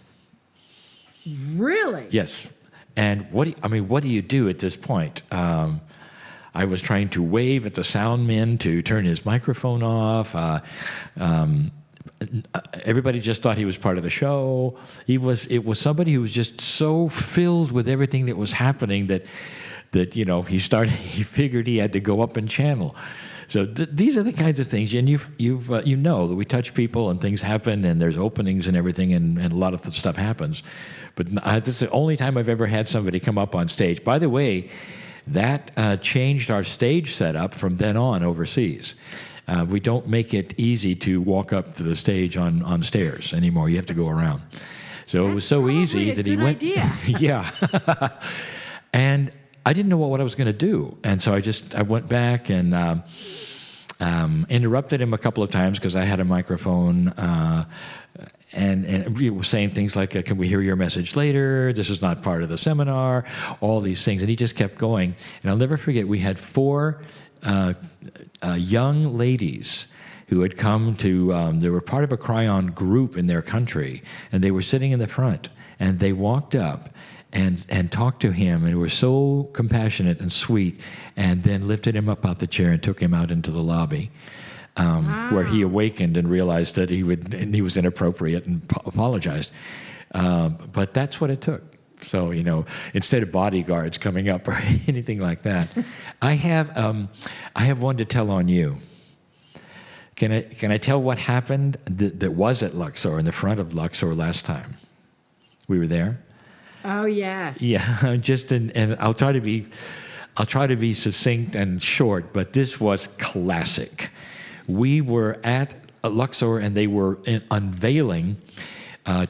Really? Yes. And what do you do at this point? I was trying to wave at the sound man to turn his microphone off. Everybody just thought he was part of the show. It was somebody who was just so filled with everything that was happening that he figured he had to go up and channel. So these are the kinds of things, and you know that we touch people and things happen and there's openings and everything, and a lot of stuff happens. But this is the only time I've ever had somebody come up on stage. By the way, that changed our stage setup from then on overseas. We don't make it easy to walk up to the stage on stairs anymore. You have to go around. So it was so easy that he went. Idea. Yeah. And I didn't know what I was going to do. And so I went back and interrupted him a couple of times because I had a microphone. And we were saying things like, "Can we hear your message later? This is not part of the seminar," all these things. And he just kept going. And I'll never forget, we had 4 young ladies who had come to, they were part of a Cryon group in their country, and they were sitting in the front, and they walked up and talked to him, and were so compassionate and sweet, and then lifted him up out the chair and took him out into the lobby, where he awakened and realized that he was inappropriate and apologized. But that's what it took. So, instead of bodyguards coming up or anything like that, I have one to tell on you. Can I tell what happened that was at Luxor, in the front of Luxor last time? We were there. Oh, yes. Yeah, and I'll try to be succinct and short, but this was classic. We were at Luxor, and they were unveiling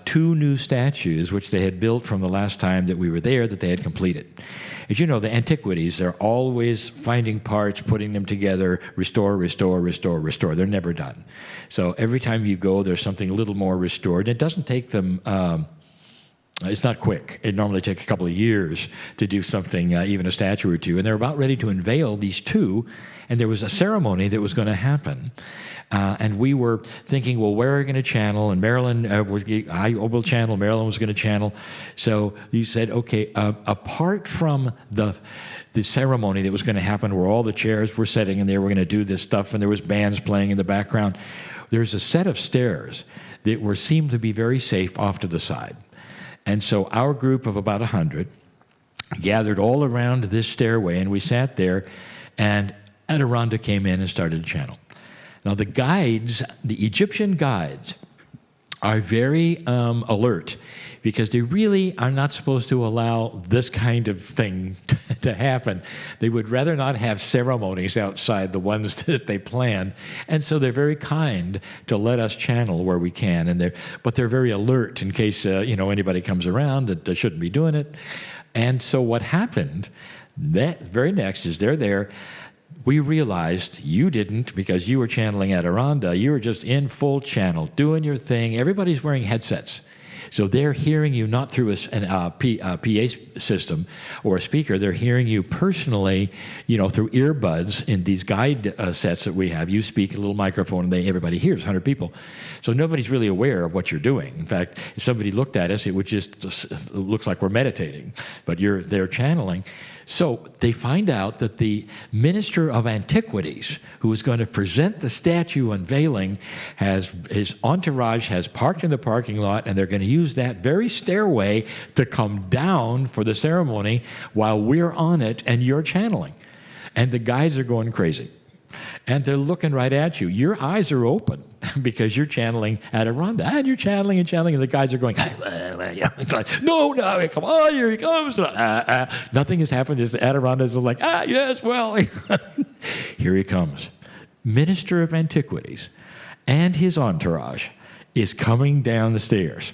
2 new statues which they had built from the last time that we were there, that they had completed. As you know, the antiquities, they're always finding parts, putting them together, restore. They're never done. So every time you go, there's something a little more restored. It doesn't take them, it's not quick. It normally takes a couple of years to do something, even a statue or 2. And they're about ready to unveil these 2, and there was a ceremony that was going to happen. And we were thinking, well, where are we going to channel? And Marilyn, I will channel. Marilyn was going to channel. So you said, okay, apart from the ceremony that was going to happen, where all the chairs were sitting and they were going to do this stuff, and there was bands playing in the background, there's a set of stairs that seemed to be very safe off to the side. And so our group of about 100 gathered all around this stairway, and we sat there, and Adironda came in and started to channel. Now, the Egyptian guides, are very alert, because they really are not supposed to allow this kind of thing to happen. They would rather not have ceremonies outside the ones that they plan, and so they're very kind to let us channel where we can, but they're very alert in case anybody comes around that they shouldn't be doing it. And so what happened, that very next is they're there. We realized you didn't, because you were channeling Adironda. You were just in full channel, doing your thing. Everybody's wearing headsets. So they're hearing you not through a PA system or a speaker. They're hearing you personally, through earbuds in these guide sets that we have. You speak a little microphone, and everybody hears, 100 people. So nobody's really aware of what you're doing. In fact, if somebody looked at us, it would just looks like we're meditating, but they're channeling. So they find out that the Minister of Antiquities, who is going to present the statue unveiling, his entourage has parked in the parking lot, and they're going to use that very stairway to come down for the ceremony while we're on it and you're channeling. And the guys are going crazy. And they're looking right at you. Your eyes are open because you're channeling Adirondack. And you're channeling, and the guys are going, no, come on, here he comes. Nothing has happened. Just Adirondack is like, yes, well. Here he comes. Minister of Antiquities and his entourage is coming down the stairs.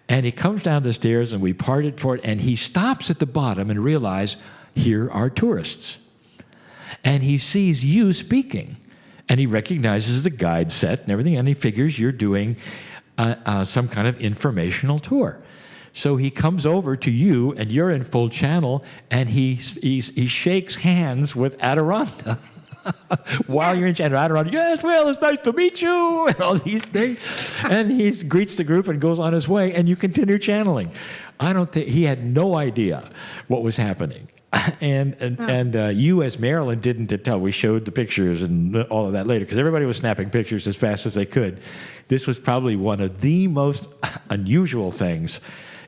And he comes down the stairs, and we parted for it, and he stops at the bottom and realizes, here are tourists. And he sees you speaking, and he recognizes the guide set and everything, and he figures you're doing some kind of informational tour. So he comes over to you, and you're in full channel, and he shakes hands with Adirondack while you're in channel. Adirondack, yes, well, it's nice to meet you, and all these things. And he greets the group and goes on his way, and you continue channeling. He had no idea what was happening. And you, as Marilyn, didn't tell. We showed the pictures and all of that later because everybody was snapping pictures as fast as they could. This was probably one of the most unusual things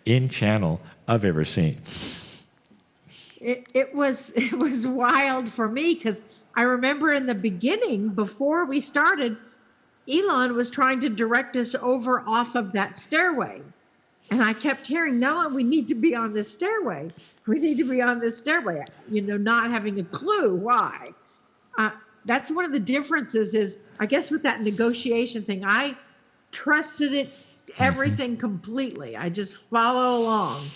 in channel I've ever seen. It was wild for me because I remember in the beginning, before we started, Elon was trying to direct us over off of that stairway. And I kept hearing, no, we need to be on this stairway. We need to be on this stairway, not having a clue why. That's one of the differences is, I guess with that negotiation thing, I trusted it, everything completely. I just follow along.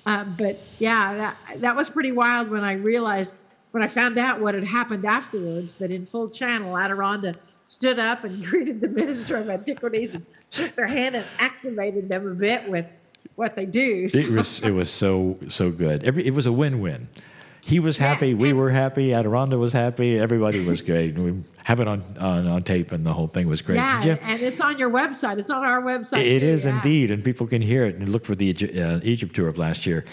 But yeah, that was pretty wild when I found out what had happened afterwards, that in full channel, Adirondack stood up and greeted the Minister of Antiquities and shook their hand and activated them a bit with what they do. So. It was so good. It was a win-win. He was happy, yes, we were happy, Adirondack was happy, everybody was great. We have it on tape, and the whole thing was great. Yeah, and it's on your website. It's on our website. It too, is indeed, and people can hear it and look for the Egypt tour of last year.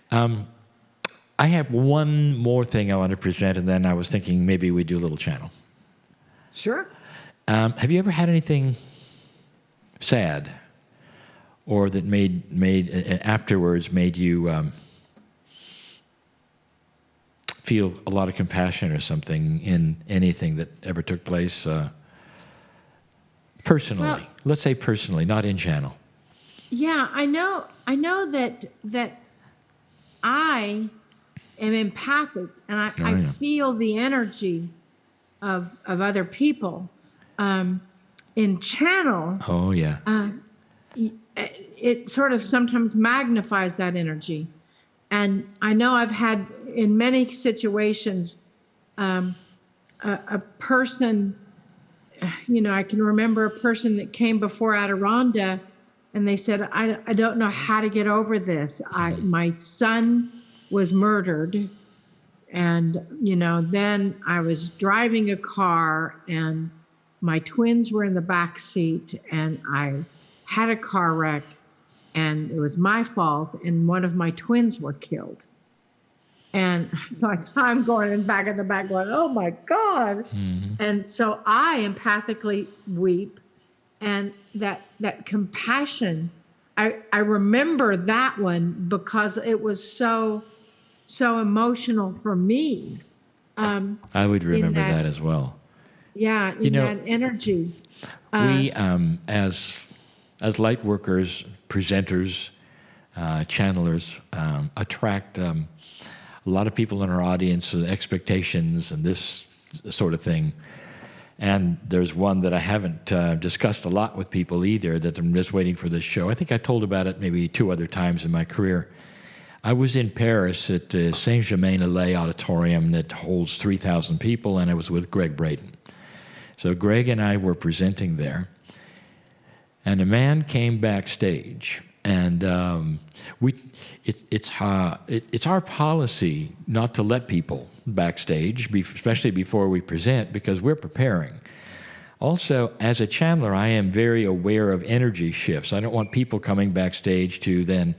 I have one more thing I want to present, and then I was thinking maybe we do a little channel. Sure. Have you ever had anything sad, or that afterwards made you feel a lot of compassion or something in anything that ever took place personally? Well, let's say personally, not in channel. Yeah, I know that I am empathic, and I feel the energy of other people. In channel, it sort of sometimes magnifies that energy. And I know I've had in many situations a person, I can remember a person that came before Adirondack, and they said, I don't know how to get over this. My son was murdered, and then I was driving a car, and my twins were in the back seat, and I had a car wreck, and it was my fault, and one of my twins were killed. And so I'm going in back in the back going, oh my God. Mm-hmm. And so I empathically weep, and that compassion, I remember that one because it was so emotional for me. I would remember that as well. Yeah, that energy. We, as light workers, presenters, channelers, attract a lot of people in our audience with expectations and this sort of thing. And there's one that I haven't discussed a lot with people either, that I'm just waiting for this show. I think I told about it maybe 2 other times in my career. I was in Paris at the Saint-Germain-en-Laye Auditorium that holds 3,000 people, and I was with Greg Braden. So Greg and I were presenting there, and a man came backstage, And it's our policy not to let people backstage, especially before we present, because we're preparing. Also, as a channeler, I am very aware of energy shifts. I don't want people coming backstage to then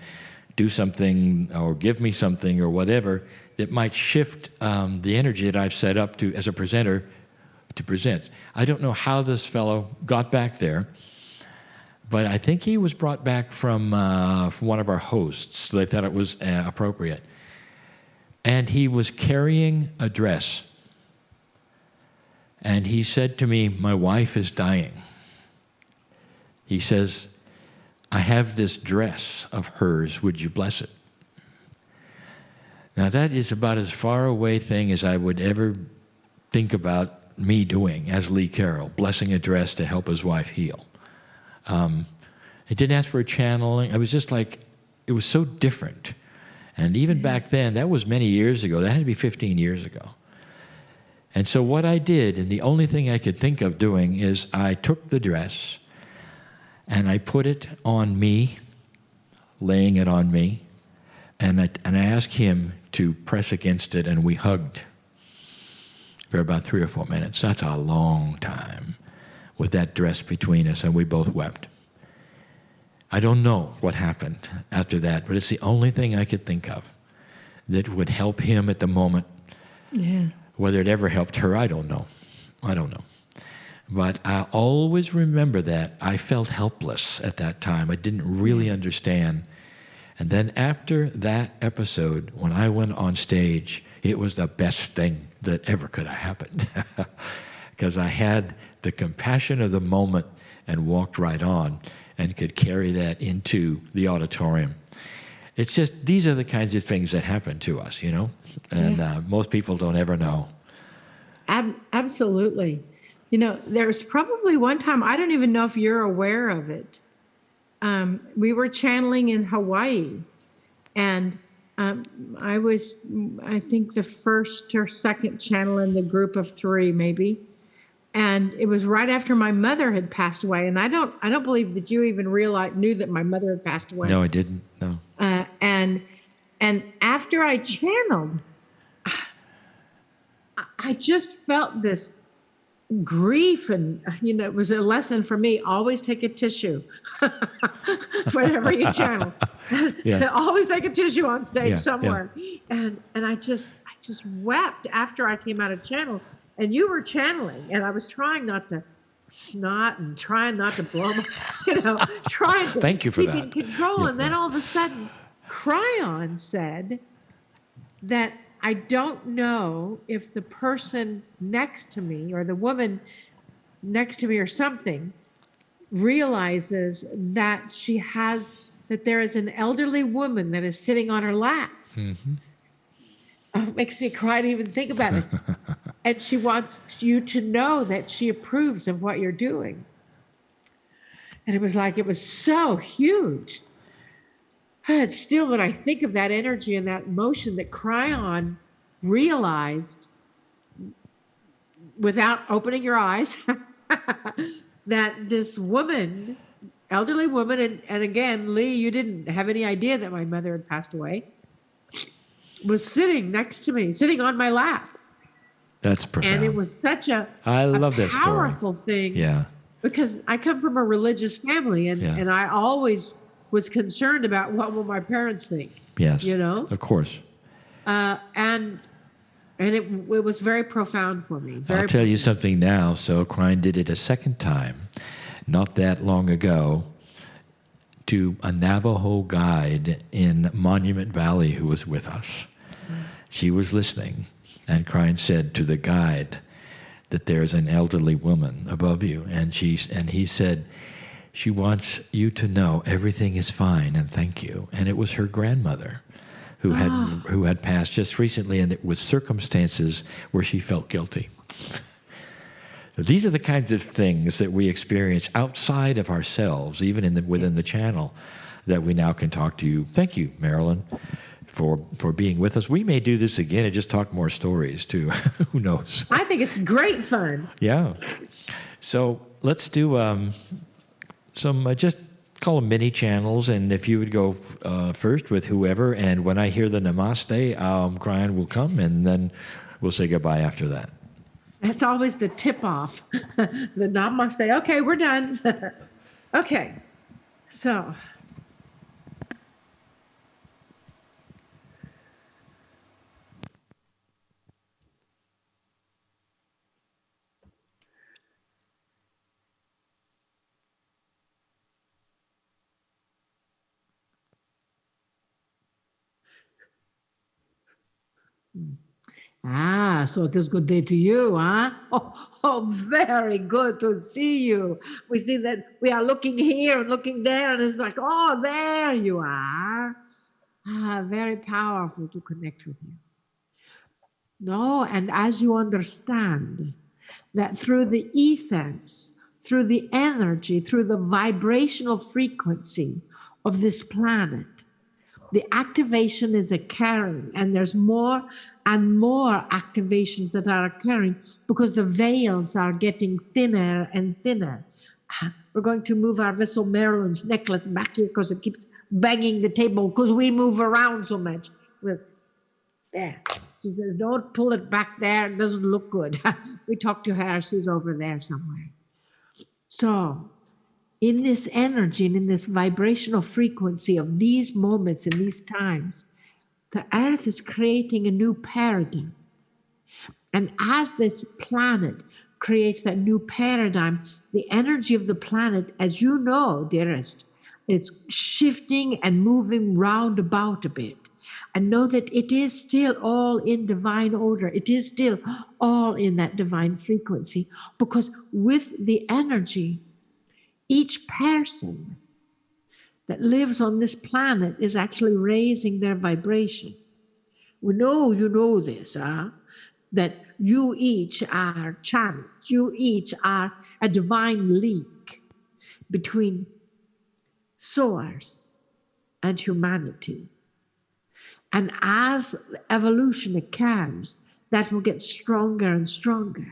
do something or give me something or whatever that might shift the energy that I've set up to as a presenter to present. I don't know how this fellow got back there, but I think he was brought back from one of our hosts. So they thought it was appropriate. And he was carrying a dress. And he said to me, "My wife is dying." He says, "I have this dress of hers. Would you bless it?" Now that is about as far away thing as I would ever think about me doing as Lee Carroll, blessing a dress to help his wife heal. It didn't ask for a channeling. I was just like, it was so different. And even back then, that was many years ago. That had to be 15 years ago. And so what I did, and the only thing I could think of doing, is I took the dress and I put it on me, laying it on me, and I asked him to press against it, and we hugged for about 3 or 4 minutes. That's a long time with that dress between us, and we both wept. I don't know what happened after that, but it's the only thing I could think of that would help him at the moment. Yeah. Whether it ever helped her, I don't know. But I always remember that I felt helpless at that time. I didn't really understand. And then after that episode, when I went on stage, it was the best thing that ever could have happened. Because I had the compassion of the moment and walked right on and could carry that into the auditorium. It's just, these are the kinds of things that happen to us, you know? And most people don't ever know. Absolutely. You know, there's probably one time, I don't even know if you're aware of it. We were channeling in Hawaii, and I was, I think, the first or second channel in the group of 3, maybe. And it was right after my mother had passed away, and I don't believe that you even knew that my mother had passed away. No, I didn't. No. And after I channeled, I just felt this grief, and you know, it was a lesson for me. Always take a tissue whenever you channel. Always take a tissue on stage somewhere. And I just wept after I came out of channel. And you were channeling, and I was trying not to snot and trying not to blow my, trying to Thank you for keep that. in control. And then all of a sudden, Cryon said that I don't know if the person next to me or the woman next to me or something realizes that that there is an elderly woman that is sitting on her lap. Mm-hmm. Oh, it makes me cry to even think about it. And she wants you to know that she approves of what you're doing. And it was so huge. And still, when I think of that energy and that motion that Cryon realized without opening your eyes, that this woman, elderly woman, and again, Lee, you didn't have any idea that my mother had passed away, was sitting next to me, sitting on my lap. That's profound. And it was such a love that story. Powerful thing. Yeah. Because I come from a religious family, and I always was concerned about what will my parents think. Yes. You know? Of course. And it was very profound for me. I'll tell you something now. So Cryon did it a second time, not that long ago, to a Navajo guide in Monument Valley who was with us. She was listening, and Cryon said to the guide that there's an elderly woman above you, and he said, she wants you to know everything is fine and thank you. And it was her grandmother who had passed just recently, and it was circumstances where she felt guilty. These are the kinds of things that we experience outside of ourselves, even within the channel, that we now can talk to you. Thank you, Marilyn, for being with us. We may do this again and just talk more stories, too. Who knows? I think it's great fun. Yeah. So let's do some just call them mini channels. And if you would go first with whoever, and when I hear the namaste, Brian will come, and then we'll say goodbye after that. That's always the tip off. The namaste. Okay, we're done. Okay, so. So it is good day to you, huh? Oh, very good to see you. We see that we are looking here and looking there, and it's like, oh, there you are. Very powerful to connect with you. No, and as you understand that through the ethers, through the energy, through the vibrational frequency of this planet, the activation is occurring, and there's more and more activations that are occurring because the veils are getting thinner and thinner. We're going to move our vessel Marilyn's necklace back here because it keeps banging the table because we move around so much. There. She says, don't pull it back there. It doesn't look good. We talked to her. She's over there somewhere. So in this energy and in this vibrational frequency of these moments and these times, the earth is creating a new paradigm. And as this planet creates that new paradigm, the energy of the planet, as you know, dearest, is shifting and moving round about a bit. And know that it is still all in divine order. It is still all in that divine frequency. Because with the energy, each person that lives on this planet is actually raising their vibration. We know you know this, that you each are channels. You each are a divine link between source and humanity. And as evolution occurs, that will get stronger and stronger.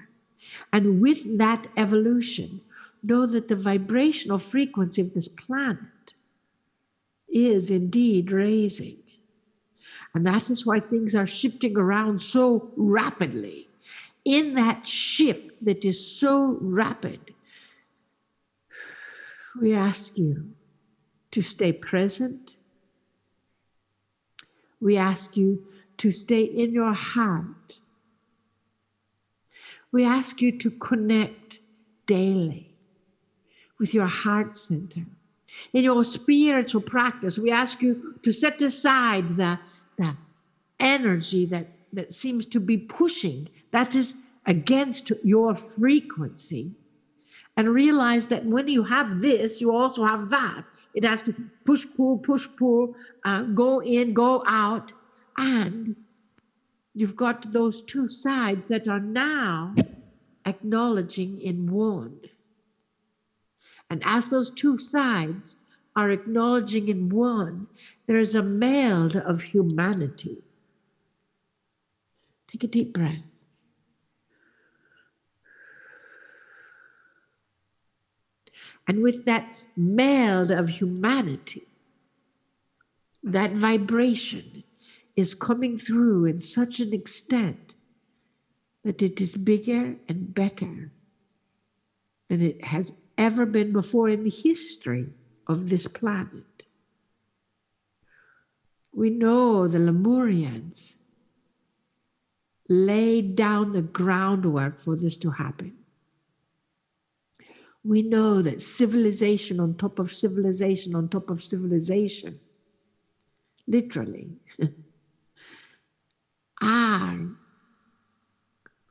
And with that evolution, know that the vibrational frequency of this planet is indeed raising. And that is why things are shifting around so rapidly. In that shift that is so rapid, we ask you to stay present. We ask you to stay in your heart. We ask you to connect daily with your heart center. In your spiritual practice, we ask you to set aside the energy that seems to be pushing, that is against your frequency, and realize that when you have this, you also have that. It has to push, pull, go in, go out, and you've got those two sides that are now acknowledging in one. And as those two sides are acknowledging in one, there is a meld of humanity. Take a deep breath. And with that meld of humanity, that vibration is coming through in such an extent that it is bigger and better than it has ever been before in the history of this planet. We know the Lemurians laid down the groundwork for this to happen. We know that civilization on top of civilization on top of civilization, literally, are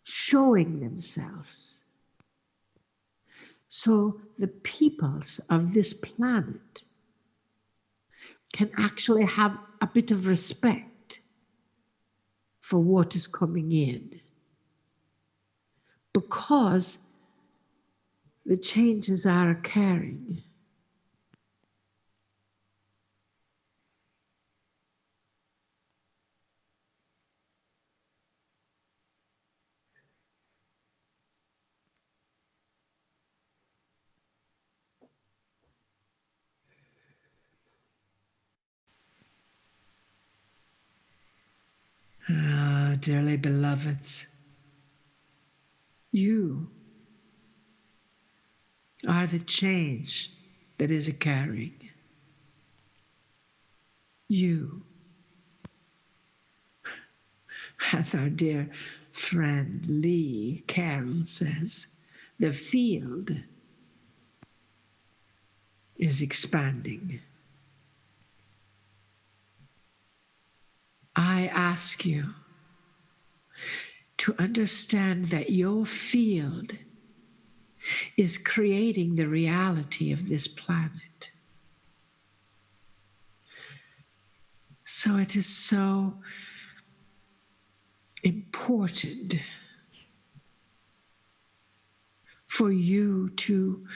showing themselves. So the peoples of this planet can actually have a bit of respect for what is coming in, because the changes are occurring. dearly beloveds, you are the change that is occurring. You, as our dear friend Lee Carroll says, the field is expanding. I ask you to understand that your field is creating the reality of this planet. So it is so important for you to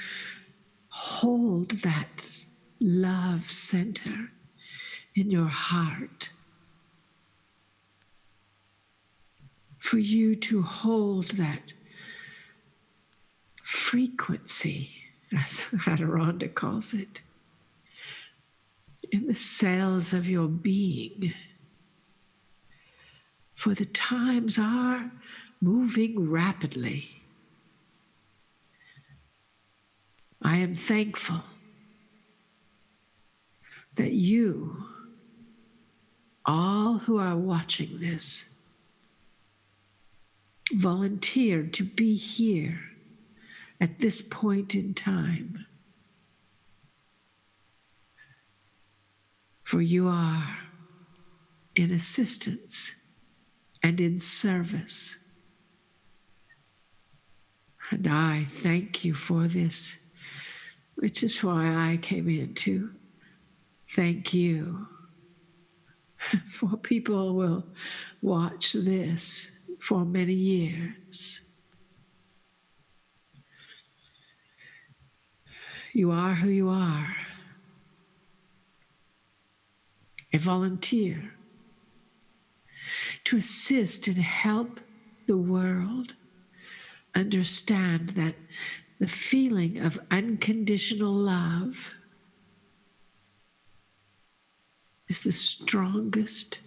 hold that love center in your heart, for you to hold that frequency, as Adirondack calls it, in the cells of your being. For the times are moving rapidly. I am thankful that you, all who are watching this, volunteered to be here at this point in time. For you are in assistance and in service. And I thank you for this, which is why I came in to thank you. For people will watch this for many years. You are who you are. A volunteer to assist and help the world understand that the feeling of unconditional love is the strongest,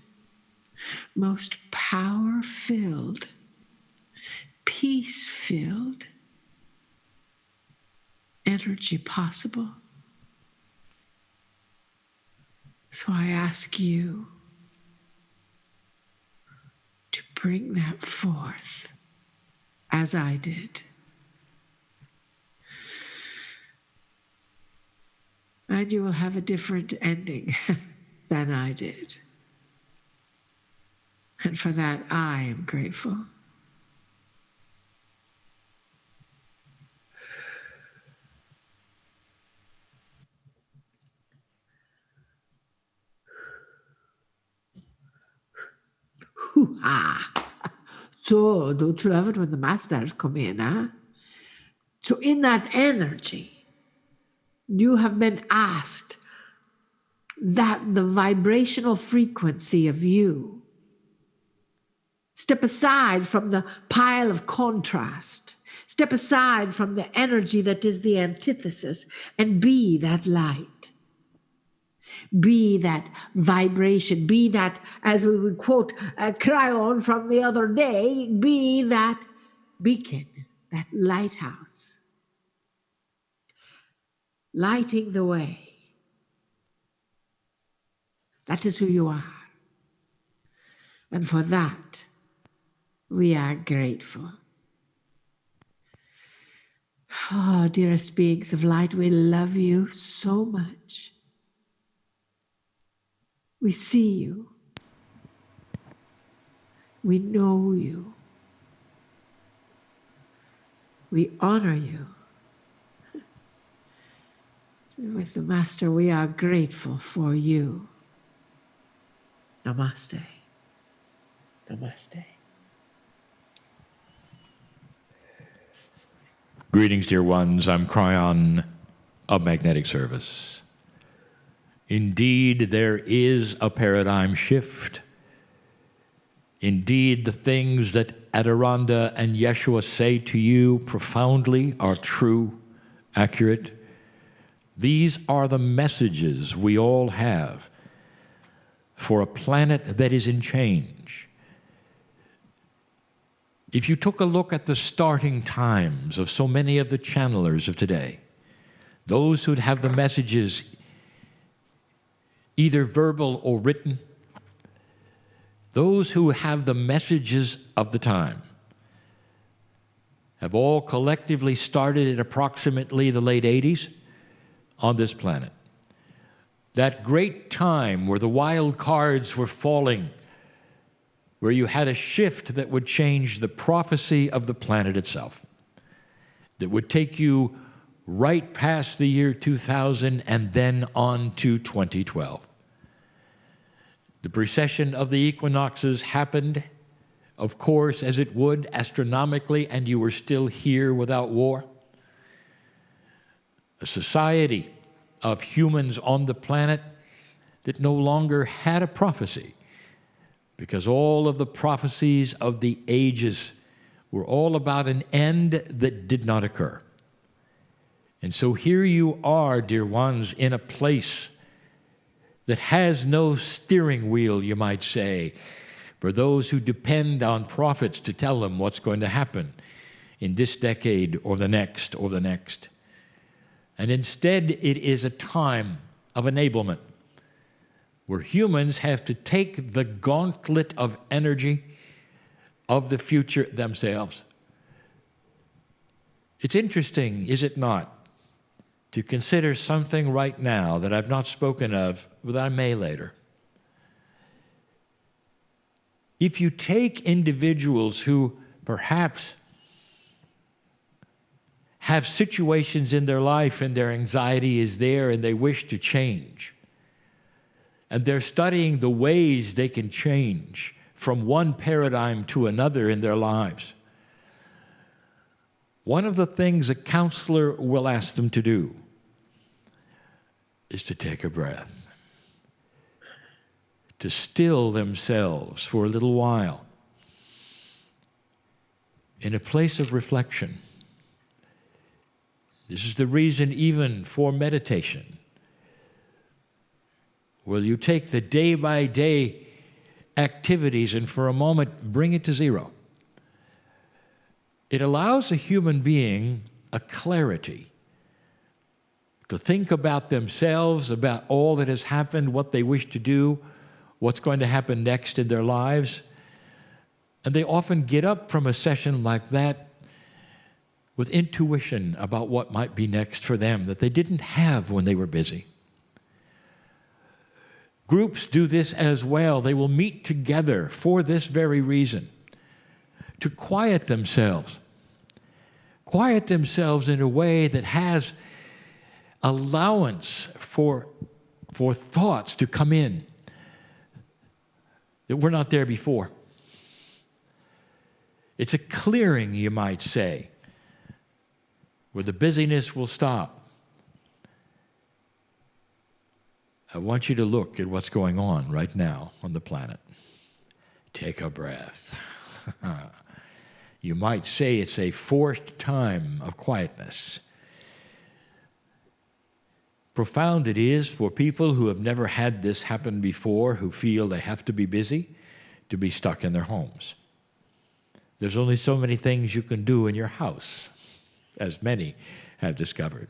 most power-filled, peace-filled energy possible. So I ask you to bring that forth as I did. And you will have a different ending than I did. And for that, I am grateful. Hoo-ha! So, don't you love it when the masters come in, huh? So in that energy, you have been asked that the vibrational frequency of you step aside from the pile of contrast, step aside from the energy that is the antithesis, and be that light. Be that vibration, be that, as we would quote Cryon from the other day, be that beacon, that lighthouse, lighting the way. That is who you are. And for that, we are grateful. Oh, dearest beings of light, we love you so much. We see you. We know you. We honor you. With the Master, we are grateful for you. Namaste. Namaste. Greetings, dear ones. I'm Cryon of Magnetic Service. Indeed, there is a paradigm shift. Indeed, the things that Adirondack and Yeshua say to you profoundly are true, accurate. These are the messages we all have for a planet that is in change. If you took a look at the starting times of so many of the channelers of today, those who'd have the messages either verbal or written, those who have the messages of the time have all collectively started at approximately the late 80s on this planet. That great time where the wild cards were falling, where you had a shift that would change the prophecy of the planet itself, that would take you right past the year 2000 and then on to 2012. The precession of the equinoxes happened, of course, as it would astronomically, and you were still here without war. A society of humans on the planet that no longer had a prophecy, because all of the prophecies of the ages were all about an end that did not occur. And so here you are, dear ones, in a place that has no steering wheel, you might say, for those who depend on prophets to tell them what's going to happen in this decade or the next or the next. And instead, it is a time of enablement where humans have to take the gauntlet of energy of the future themselves. It's interesting, is it not, to consider something right now that I've not spoken of, but I may later. If you take individuals who perhaps have situations in their life and their anxiety is there and they wish to change, and they're studying the ways they can change from one paradigm to another in their lives, one of the things a counselor will ask them to do is to take a breath, to still themselves for a little while in a place of reflection. This is the reason even for meditation. Will you take the day-by-day activities and for a moment bring it to zero? It allows a human being a clarity to think about themselves, about all that has happened, what they wish to do, what's going to happen next in their lives. And they often get up from a session like that with intuition about what might be next for them that they didn't have when they were busy. Groups do this as well. They will meet together for this very reason, to quiet themselves in a way that has allowance for thoughts to come in that were not there before. It's a clearing, you might say, where the busyness will stop. I want you to look at what's going on right now on the planet. Take a breath. You might say it's a forced time of quietness. Profound it is for people who have never had this happen before, who feel they have to be busy, to be stuck in their homes. There's only so many things you can do in your house, as many have discovered.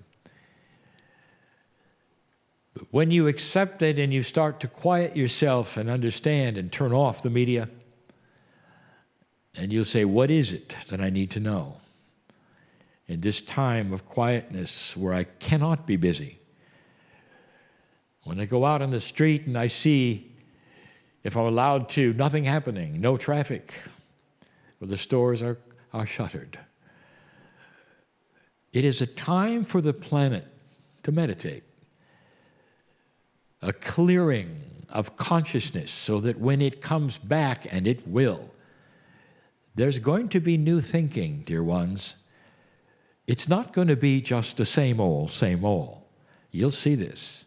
But when you accept it and you start to quiet yourself and understand and turn off the media, and you'll say, what is it that I need to know in this time of quietness where I cannot be busy? When I go out on the street and I see, if I'm allowed to, nothing happening, no traffic, or the stores are shuttered. It is a time for the planet to meditate, a clearing of consciousness so that when it comes back, and it will, there's going to be new thinking, dear ones. It's not going to be just the same old, same old. You'll see this.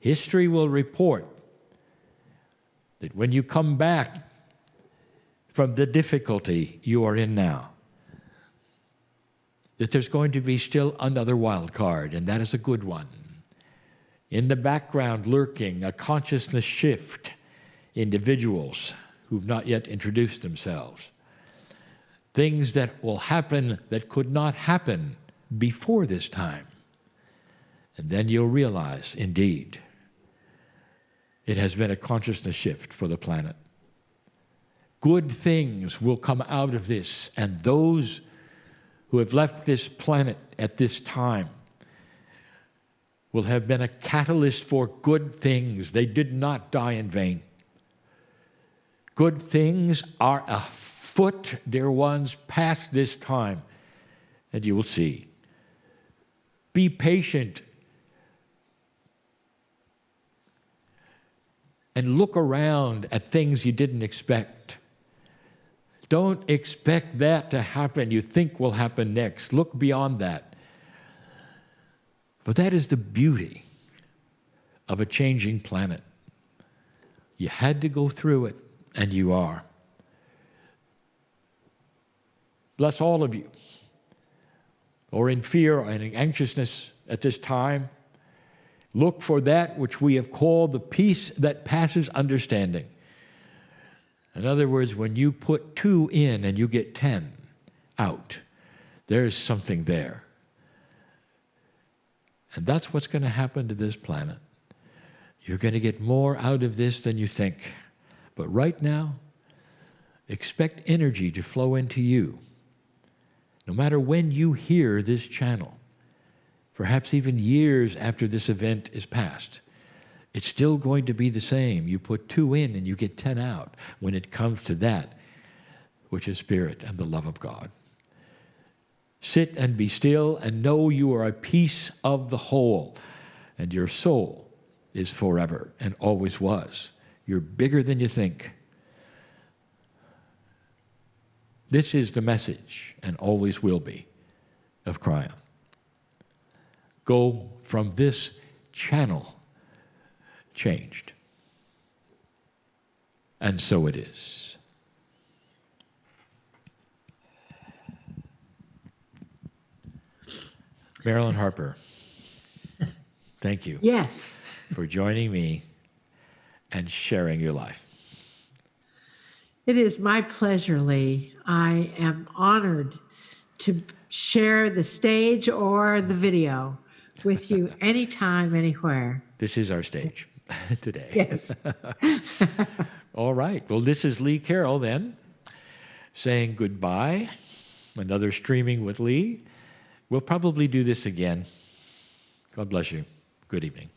History will report that when you come back from the difficulty you are in now, that there's going to be still another wild card, and that is a good one. In the background lurking, a consciousness shift, individuals who've not yet introduced themselves. things that will happen that could not happen before this time. And then you'll realize, indeed, it has been a consciousness shift for the planet. Good things will come out of this, and those who have left this planet at this time will have been a catalyst for good things. They did not die in vain. Good things are afoot, dear ones, past this time, and you will see. Be patient and look around at things you didn't expect. Don't expect that to happen you think will happen next. Look beyond that. But that is the beauty of a changing planet. You had to go through it, and you are. Bless all of you, or in fear or in anxiousness at this time. Look for that which we have called the peace that passes understanding. In other words, when you put 2 in and you get 10 out, there is something there. And that's what's going to happen to this planet. You're going to get more out of this than you think. But right now, expect energy to flow into you. No matter when you hear this channel, perhaps even years after this event is past, it's still going to be the same. You put 2 in and you get 10 out when it comes to that which is spirit and the love of God. Sit and be still and know you are a piece of the whole, and your soul is forever and always was. You're bigger than you think. This is the message, and always will be, of Cryon. Go from this channel changed. And so it is. Marilyn Harper, thank you. Yes. For joining me and sharing your life. It is my pleasure, Lee. I am honored to share the stage or the video with you anytime, anywhere. This is our stage today. Yes. All right. Well, this is Lee Carroll then, saying goodbye. Another Streaming with Lee. We'll probably do this again. God bless you. Good evening.